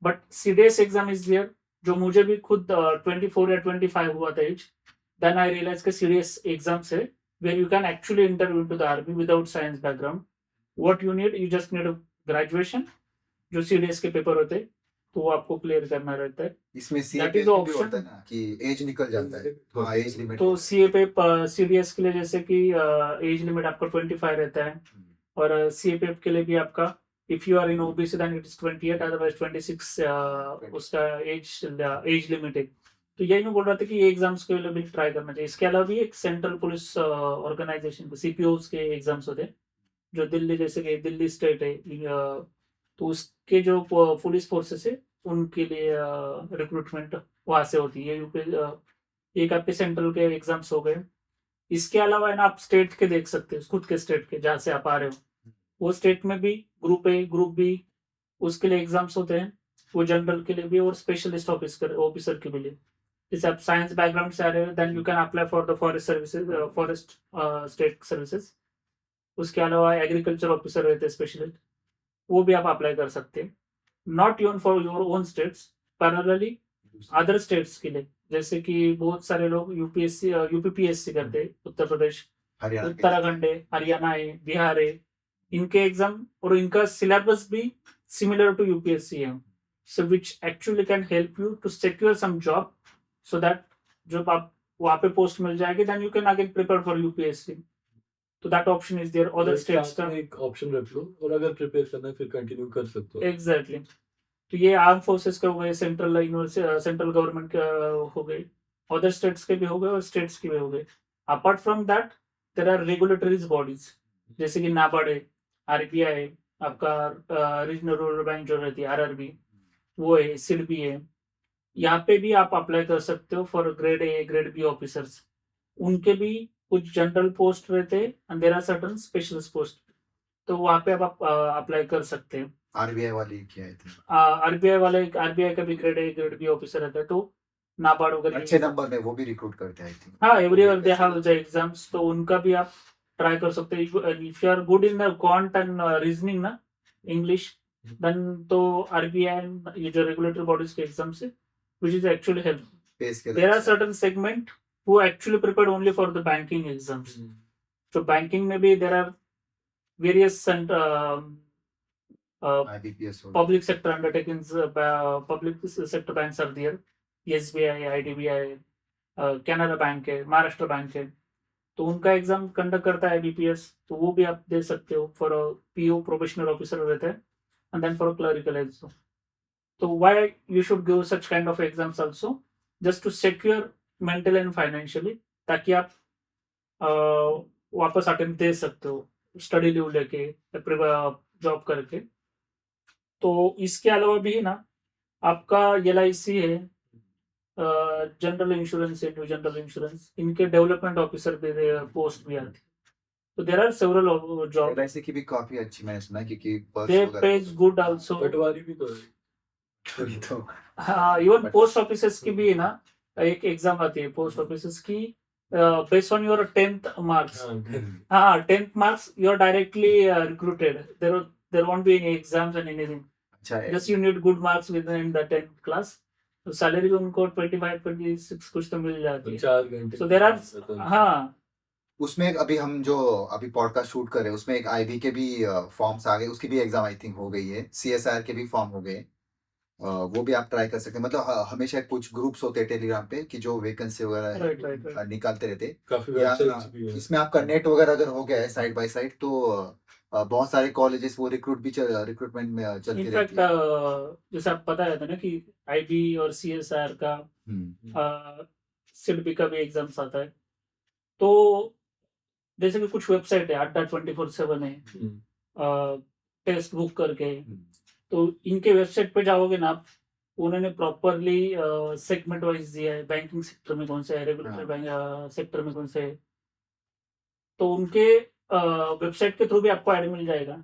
but CDS exam is there, जो मुझे भी खुद 24 या 25 हुआ था एज, देन आई रियलाइज कि सीडीएस एग्जाम्स है where you can actually enter into the army without science background. What you need, you just need a graduation, जो सीडीएस के पेपर होते हैं तो वो आपको क्लियर करना रहता है। इसमें That सीएपीएफ is the भी option. होता है ना कि एज निकल जाता है, हाँ एज लिमिट। तो सीएपीएफ सीडीएस के लिए जैसे कि एज लिमिट आपका 25 रहता है, और सीएपीएफ के लिए भी आपका if you are in OBC then it is 28, otherwise 26 उसका एज लिमिट है। तो यही मैं बोल रहा था कि ये एग्जाम्स के लिए भी ट्राई करना चाहिए। इसके अलावा भी एक सेंट्रल पुलिस ऑर्गेनाइजेशन सीपीओस के एग्जाम्स होते हैं, जो दिल्ली जैसे कि दिल्ली स्टेट है, तो उसके जो पुलिस फोर्सेस है उनके लिए रिक्रूटमेंट वहां से होती है। एक आपके सेंट्रल के एग्जाम्स हो गए। इसके अलावा है ना, आप स्टेट के देख सकते हो, खुद के स्टेट के जहाँ से आप आ रहे हो, वो स्टेट में भी ग्रुप ए ग्रुप बी उसके लिए एग्जाम्स होते हैं, वो जनरल के लिए भी और स्पेशलिस्ट ऑफिसर के लिए। जैसे आप साइंस बैकग्राउंड से आ रहे हो then you can apply for the forest services, forest state services. उसके अलावा एग्रीकल्चर ऑफिसर रहते हैं स्पेशलिस्ट, वो भी आप अप्लाई कर सकते हैं, not even for your own states, parallelly other states के लिए। जैसे कि बहुत सारे लोग यूपीपीएससी करते हैं, उत्तर प्रदेश, उत्तराखंड है, हरियाणा है, बिहार है, इनके एग्जाम और इनका सिलेबस भी सिमिलर टू यूपीएससी है, so which actually can help you to secure some job, so that जब आप वहाँ पे पोस्ट मिल जाएगी then you can again prepare for UPSC. तो that option is there other states का। एक ऑप्शन रख लो और अगर प्रिपेयर करना है फिर कंटिन्यू कर सकते हो। एग्जैक्टली। तो ये आर्म फोर्सेस के हो गए, सेंट्रल यूनिवर्सिटी, सेंट्रल गवर्नमेंट के हो गए, अदर स्टेट्स के भी हो गए और स्टेट्स के भी हो गए। Apart from that there are regulatories bodies, जैसे कि नाबार्ड है, आरबीआई है, आपका रीजनल रूरल बैंक जो रहती है आरआरबी, वो है, सिडबी है। यहाँ पे भी आप अप्लाई कर सकते हो for grade A grade B officers. उनके भी कुछ जनरल पोस्ट रहते हैं and there are certain specialist post, तो वहाँ पे आप अप्लाई कर सकते हैं। आरबीआई वाले क्या है थे? आरबीआई का भी grade A grade B officer रहता है, तो नाबार्ड वगैरह अच्छे नंबर में वो भी रिक्रूट करते हैं आई थिंक। हाँ, every year they have the exams, तो उनका भी आप ट्राई कर सकते हैं। If you are good in the quant and reasoning ना, इंग्लिश, देन तो आरबीआई ये जो रेगुलेटरी बॉडीज के एग्जाम्स है which is actually help. There are certain segment who actually prepared only for the banking exams. So banking में भी there are various public sector undertakings, public sector banks are there. SBI, IDBI, Canara bank है, Maharashtra bank है, तो उनका exam conduct करता है BPS, तो वो भी आप दे सकते हो फॉर पीओ प्रोफेशनल ऑफिसर रहता है, and then for clerical exam. So why you should give such kind of exams also, just to secure mentally and financially, ताकि आप वापस अटेम्प्ट दे सकते हो स्टडी लीव लेके, जॉब करके। तो इसके अलावा भी ना आपका LIC है, जनरल इंश्योरेंस है, न्यू जनरल इंश्योरेंस, इनके डेवलपमेंट ऑफिसर भी पोस्ट भी आती है। तो there are several job. LIC की भी काफी अच्छी मैंने सुना क्योंकि they pays good also. Patwari भी तो है। हाँ, इवन पोस्ट ऑफिसेस की भी है ना, एक एग्जाम आती है पोस्ट ऑफिस की, based on your 10th marks. हाँ, हाँ, 10th marks you are directly recruited. There won't be any exams and anything. अच्छा just you need good marks within the 10th class. तो salary भी उनको 25-26 कुछ तो मिल जाती है. 4 घंटे So there are, हाँ, उसमें अभी हम जो अभी पॉडकास्ट शूट कर रहे हैं उसमें एक आईबी के भी फॉर्म्स आ गए, उसकी भी एग्जाम आई थिंक हो गई है, सीएसआर के भी फॉर्म हो गए, वो भी आप ट्राई कर सकते हैं। मतलब हमेशा कुछ ग्रुप्स होते हैं टेलीग्राम पे कि जो वैकेंसी वगैरह राइट राइट राइट. निकालते रहते, काफी या वेबसाइट्स भी है। इसमें आपका नेट वगैरह अगर हो गया है साइड बाय साइड तो बहुत सारे कॉलेजेस वो रिक्रूटमेंट में चलती इनफैक्ट रहती है। जैसे आप पता है ना कि आईबी और सीएसआर का, सिडबी का भी एग्जाम्स आता है. तो जैसे कि कुछ वेबसाइट है, अड्डा 24/7 है, टेस्ट बुक करके. तो इनके वेबसाइट पे जाओगे ना आप, उन्होंने प्रॉपरली सेगमेंट वाइज दिया है, बैंकिंग सेक्टर में कौन सा है, रेगुलेटरी बैंक सेक्टर में कौन से है. तो उनके वेबसाइट के थ्रू भी आपको ऐड मिल जाएगा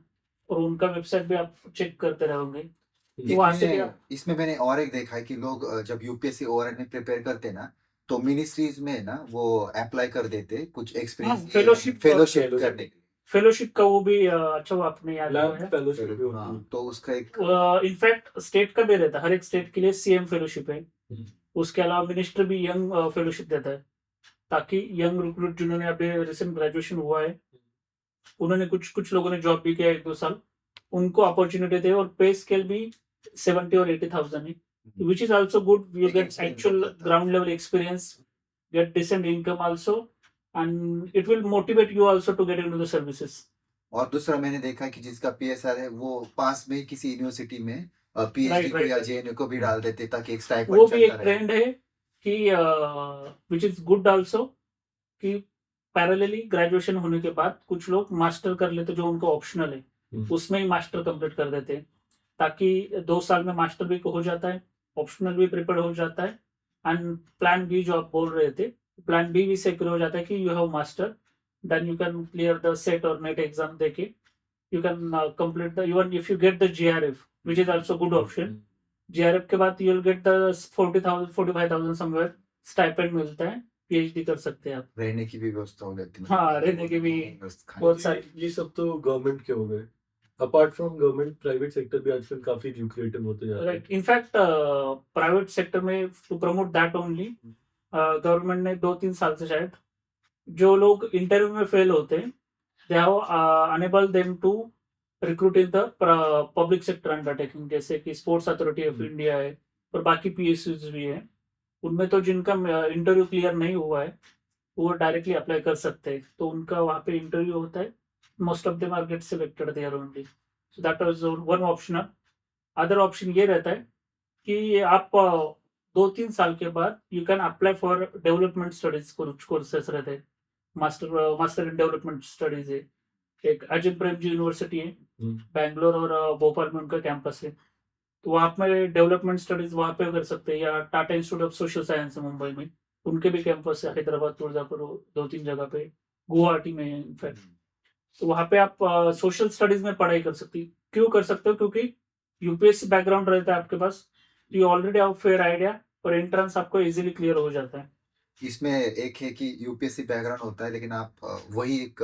और उनका वेबसाइट भी आप चेक करते रहोगे. तो वहाँ से भी आप, इसमें मैंने और एक देखा है कि लोग जब यूपीएससी ओआरएन में प्रिपेयर करते हैं ना तो मिनिस्ट्रीज में ना वो अप्लाई कर देते कुछ एक्सपीरियंस fellowship फेलोशिप करने के लिए। फेलोशिप का वो भी अच्छा वो आपने याद हुआ लैंड है. फेलोशिप भी होती हाँ, है। तो उसका एक इनफैक्ट स्टेट का भी रहता है, हर एक स्टेट के लिए सीएम फेलोशिप है. उसके अलावा मिनिस्टर भी यंग फेलोशिप देता है, ताकि यंग रिक्रूट जिन्होंने अभी रिसेंट ग्रेजुएशन हुआ है, उन्होंने कुछ लोगों ने जॉब भी किया 1-2 साल, उनको अपॉर्चुनिटी दे. और पे स्केल भी 70 और 80,000 है, which is also good. You get actual ground level experience, get decent income also, and it will motivate you also to get into the services. और दूसरा मैंने देखा कि जिसका पीएसआर है वो पास में किसी यूनिवर्सिटी में पीएचडी Right, को right, या right. जेएनयू को भी डाल देते ताकि एक स्टाइपेंड वो भी एक चलता रहे। ट्रेंड है कि विच इज गुड आल्सो, कि पैरेलली ग्रेजुएशन होने के बाद कुछ लोग मास्टर कर लेते जो उनको ऑप्शनल है, उसमें ही मास्टर कंप्लीट कर देते हैं, ताकि 2 साल में मास्टर भी हो जाता है, ऑप्शनल भी प्रिपेयर हो जाता है, एंड प्लान बी जो आप बोल रहे थे, प्लान बी भी सिक्योर हो जाता है कि you have master, then you can clear the SET और नेट एग्जाम देके you can complete the, even if you get the JRF which is also good option. JRF के बाद you will get the 40,000 45,000 somewhere stipend मिलता है, PhD कर सकते हैं आप. रहने की भी व्यवस्था हो जाती है। हाँ, रहने की भी व्यवस्था बहुत सारी. ये सब तो गवर्नमेंट के हो गए। Apart from government private sector भी आजकल काफी ल्यूक्रेटिव होते जा रहे हैं। राइट. इनफैक्ट प्राइवेट सेक्टर में to promote that only, government ने 2-3 साल से शायद जो लोग इंटरव्यू में फेल होते हैं, they have enable them to recruit in the public sector undertaking, जैसे कि स्पोर्ट्स अथॉरिटी ऑफ इंडिया है और बाकी पीएसयूज भी है. उनमें तो जिनका इंटरव्यू क्लियर नहीं हुआ है वो डायरेक्टली अप्लाई कर सकते हैं, तो उनका वहाँ पे इंटरव्यू होता है. Most of them are get selected there only. So that was one option. Other option ये रहता है कि आप 2-3 साल के बाद you can apply for development studies, कुछ कोर्सेस रहते हैं, मास्टर इन डेवलपमेंट स्टडीज है. एक अजय प्रेम जी यूनिवर्सिटी है बैंगलोर और भोपाल में उनका कैंपस है, तो वहाँ पे डेवलपमेंट स्टडीज वहाँ पे कर सकते हैं. या Tata institute of social science है मुंबई में, उनके भी कैंपस है, हैदराबाद, तुळजापुर, 2-3 जगह पे, गुवाहाटी में है इनफैक्ट. तो वहाँ पे आप सोशल स्टडीज में पढ़ाई कर सकती. क्यों कर सकते हो? क्योंकि यूपीएससी बैकग्राउंड रहता है आपके पास, you already have fair idea और एंट्रेंस आपको इजीली क्लियर हो जाता है. इसमें एक है कि यूपीएससी बैकग्राउंड होता है लेकिन आप वही एक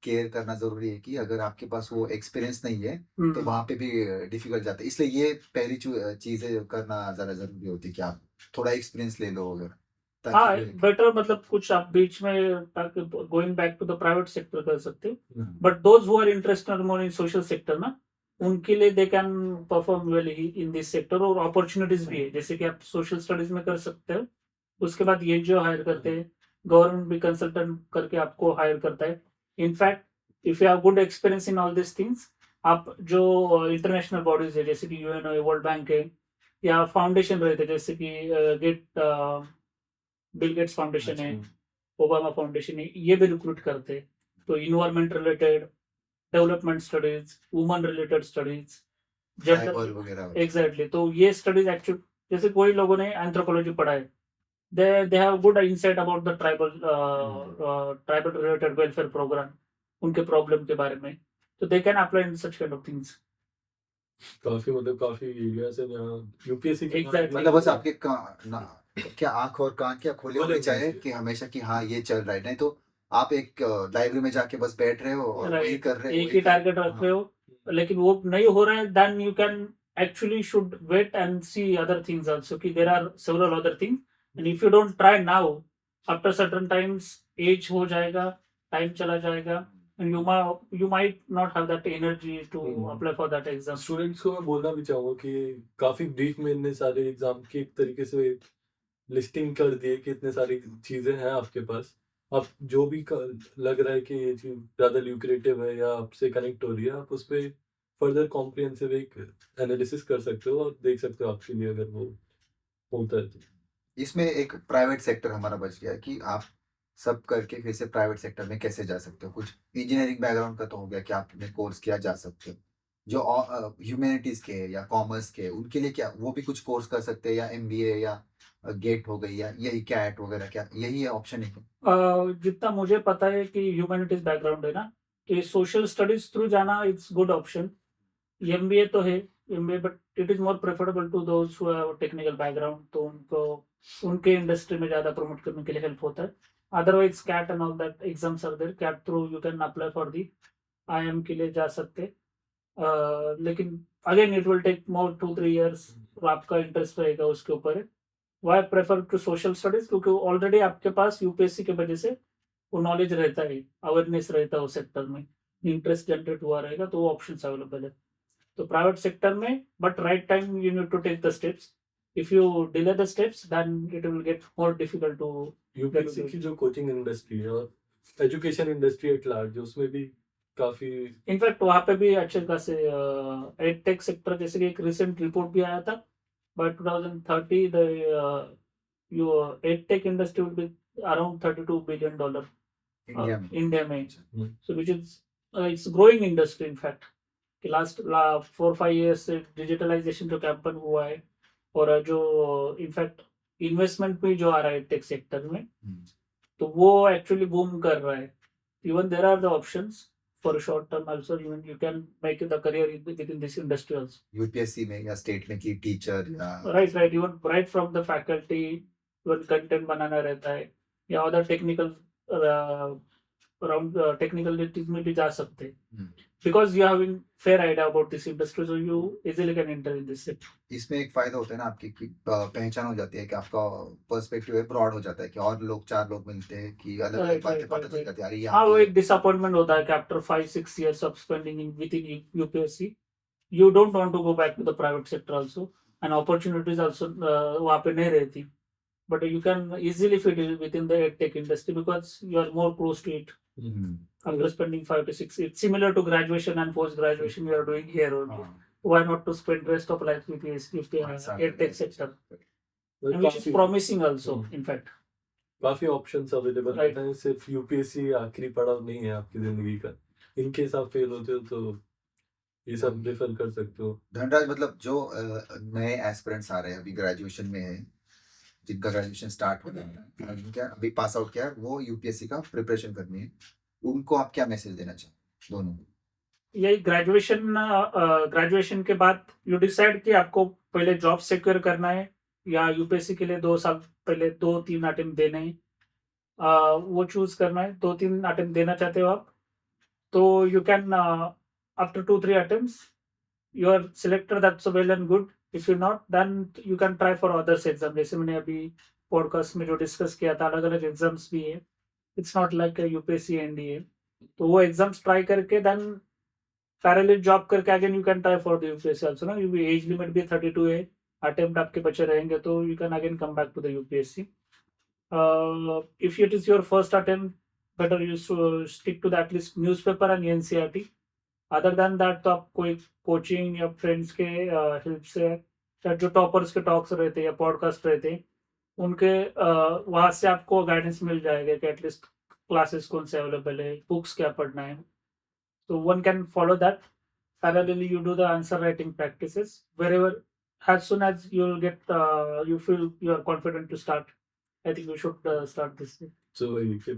केयर करना जरूरी है कि अगर आपके पास वो एक्सपीरियंस नहीं है तो वहाँ पे भी डिफिकल्ट जाता है, इसलिए ये पहली चीजें करना ज्यादा जरूरी होती है कि आप थोड़ा एक्सपीरियंस ले लो अगर, हाँ, ताकि बेटर, मतलब कुछ आप बीच में ताकि going back to the private sector कर सकते हो. But those who are interested more in social sector ना, उनके लिए they can perform well in this sector. और अपॉर्चुनिटीज भी है, जैसे कि आप सोशल स्टडीज में कर सकते हो, उसके बाद ये जो हायर करते हैं, गवर्नमेंट भी कंसल्टेंट करके आपको हायर करता है. In fact if you have good experience in all this things, आप जो इंटरनेशनल बॉडीज है जैसे कि यूएन है, वर्ल्ड बैंक है, या फाउंडेशन रहते हैं जैसे कि बिल गेट्स फाउंडेशन है, ओबामा फाउंडेशन है, ये भी रिक्रूट करते हैं. तो environment related, development studies, woman related studies, tribal gender, वगैरह एग्जैक्टली. तो ये स्टडीज एक्चुअली, जैसे कोई लोगों ने एंथ्रोपोलॉजी पढ़ा है, they have good insight about the tribal related welfare program, उनके प्रॉब्लम के बारे में, तो they can apply in such kind of things. काफी एरिया से यहाँ यूपीएससी Exactly. मतलब बस आपके क्या आंख और कान क्या खोले खोले होने होने चाहिए चाहिए। कि हमेशा कि हाँ ये चल रहा है, नहीं तो आप एक लाइब्रेरी में जाके बस बैठ रहे हो और वही राइट, कर रहे हो, एक वही ही कर टारगेट रख हाँ रहे हो, लेकिन वो नहीं हो रहा है, then you can actually should wait and see other things also कि there are several other things, and if you don't try now, after certain times age हो जाएगा, टाइम चला जाएगा, and you might not have that energy to apply for that exam. Students को मैं बोलना भी चाहूँगा कि काफ़ी ब्रीफ में इतने सारे एग्ज़ाम की एक तरीके से लिस्टिंग कर दिए कि इतने सारी चीज़ें हैं आपके पास। आप जो भी लग रहा है कि ये चीज़ ज़्यादा ल्यूक्रेटिव है या आपसे कनेक्ट हो रही है, आप उस पे फर्दर कॉम्प्रिहेंसिव एक एनालिसिस कर सकते हो और देख सकते हो आपके लिए अगर वो होता है तो। इसमें एक प्राइवेट सेक्टर हमारा बच गया है कि आप सब करके फिर से प्राइवेट सेक्टर में कैसे जा सकते हो। कुछ इंजीनियरिंग बैकग्राउंड का तो हो गया कि आपने कोर्स किया जा सकते हो। जो ह्यूमैनिटीज के या कॉमर्स के उनके लिए क्या वो भी कुछ कोर्स कर सकते हैं, या एमबीए या गेट हो गई या यही कैट वगैरह, क्या यही है ऑप्शन है? जितना मुझे पता है कि ह्यूमैनिटीज बैकग्राउंड है ना, तो ये सोशल स्टडीज थ्रू जाना इट्स गुड ऑप्शन. एमबीए तो है, MBA, but it is more preferable to those who have technical background, तो उनको उनके इंडस्ट्री में ज़्यादा प्रमोट करने के लिए हेल्प होता है. Otherwise CAT and all that exams are there, CAT through you can apply for the IIM के लिए जा सकते. लेकिन again it will take more 2-3 years, और आपका इंटरेस्ट रहेगा उसके ऊपर है. Why prefer to social studies, क्योंकि ऑलरेडी आपके पास यूपीएससी की वजह से वो नॉलेज रहता है, अवेयरनेस रहता है उस सेक्टर में, इंटरेस्ट जनरेट हुआ रहेगा, तो वो ऑप्शन अवेलेबल है. तो प्राइवेट सेक्टर में, but right time you need to take the steps. If you delay the steps then it will get more difficult to UPSC की जो कोचिंग इंडस्ट्री है और एजुकेशन इंडस्ट्री एट लार्ज, उसमें भी काफ़ी इनफैक्ट वहाँ पे भी अच्छे खासे एडटेक सेक्टर, जैसे कि एक रिसेंट रिपोर्ट भी आया था, by 2030 the edtech industry will be around $32 billion India में? इंडिया में. Hmm, So which is it's growing industry in fact. कि लास्ट 4-5 years से डिजिटलाइजेशन जो कैंपन हुआ है, और जो इनफैक्ट इन्वेस्टमेंट भी जो आ रहा है टेक सेक्टर में, तो वो एक्चुअली बूम कर रहा है. Even there are the options for short term also, even you can make the career within this industry also. UPSC में या स्टेट में की टीचर या right, even right from the faculty, even content बनाना रहता है, या other technical around technicalities में भी जा सकते हैं, because you having fair idea about this industry, so you easily can enter in this sector. इसमें एक फायदा होता है ना आपकी कि पहचान हो जाती है कि आपका पर्सपेक्टिव है ब्रॉड हो जाता है कि और लोग 4 लोग मिलते हैं कि अलग अलग Right, बातें right, पता right, चल right. जाती है। अरे हाँ, यहाँ वो की एक डिसअपॉइंटमेंट होता है कि after 5-6 years of spending in within UPSC, you don't want to go back to the private sector also, and opportunities also वहाँ पे नहीं रहती. But you can easily fit within the tech industry because you are more close to it. After spending 5 to 6, it's similar to graduation and post graduation we are doing here only. हाँ, Why not to spend rest of life with tech sector, and which is promising also, in fact. काफ़ी options available Right. रहते हैं, सिर्फ UPSC आखिरी पड़ाव नहीं है आपकी ज़िंदगी का। इन केस आप फेल होते हो तो ये सब रेफर कर सकते हो। धनराज मतलब जो नए एस्पिरेंट्स आ रहे हैं अभी ग्रेजुएशन में है, जिनका ग्रेजुएशन स्टार्ट हो गया है, क्या अभी पास आउट किया है, वो यूपीएससी का प्रिपरेशन करनी है, उनको आप क्या मैसेज देना चाहें दोनों? यही ग्रेजुएशन के बाद यू डिसाइड कि आपको पहले जॉब सिक्योर करना है, या यूपीएससी के लिए 2 साल पहले 2-3 अटेम्प्ट देने हैं. वो चूज करना है. 2-3 अटेम्प्ट देना चाहते हो आप, तो you can after 2-3 attempts you are selected, that's well and good. If you not, then you can try for others exam. जैसे मैंने अभी पॉडकास्ट में जो डिस्कस किया था, अलग अलग एग्जाम्स भी है. It's not like UPSC NDA. तो वो एग्जाम्स ट्राई करके देन पैरेलल जॉब करके again you can try for the UPSC also ना. यू एज लिमिट भी 32 है, अटेम्प्ट आपके बचे रहेंगे, तो you can again come back to the UPSC. If it is your first attempt, better you stick to the at least newspaper and NCERT. Other than that तो आप कोई कोचिंग या फ्रेंड्स के हेल्प से, या जो टॉपर्स के टॉक्स रहते हैं या पॉडकास्ट रहते हैं, उनके वहाँ से आपको गाइडेंस मिल जाएगा कि एटलीस्ट क्लासेस कौन से अवेलेबल है, बुक्स क्या पढ़ना है. So one can follow that. Parallelly, you do the answer writing practices wherever. As soon as you'll get, you feel you are confident to start, I think you should start this way. So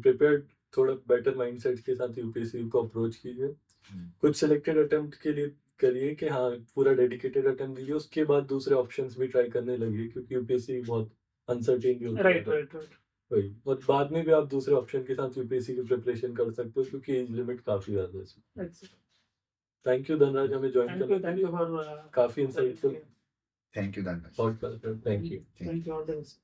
prepared थोड़ा better mindset के साथ UPSC को approach कीजिए। कुछ selected attempt के लिए करिए कि हाँ पूरा डेडिकेटेड अटेम्प्ट दीजिए, उसके बाद दूसरे ऑप्शंस भी ट्राई करने लगिए, क्योंकि यूपीएससी बहुत अनसर्टेन भी होता राइट है राइट राइट वही, और बाद में भी आप दूसरे ऑप्शन के साथ यूपीएससी की प्रिपरेशन कर सकते हो क्योंकि एज लिमिट काफी ज्यादा है इसमें। थैंक यू धनराज हमें ज्वाइन करने के थैंक लिए, यू फॉर काफी insightful thank you Dhanraj. Thought. Thank you. Thank you all the best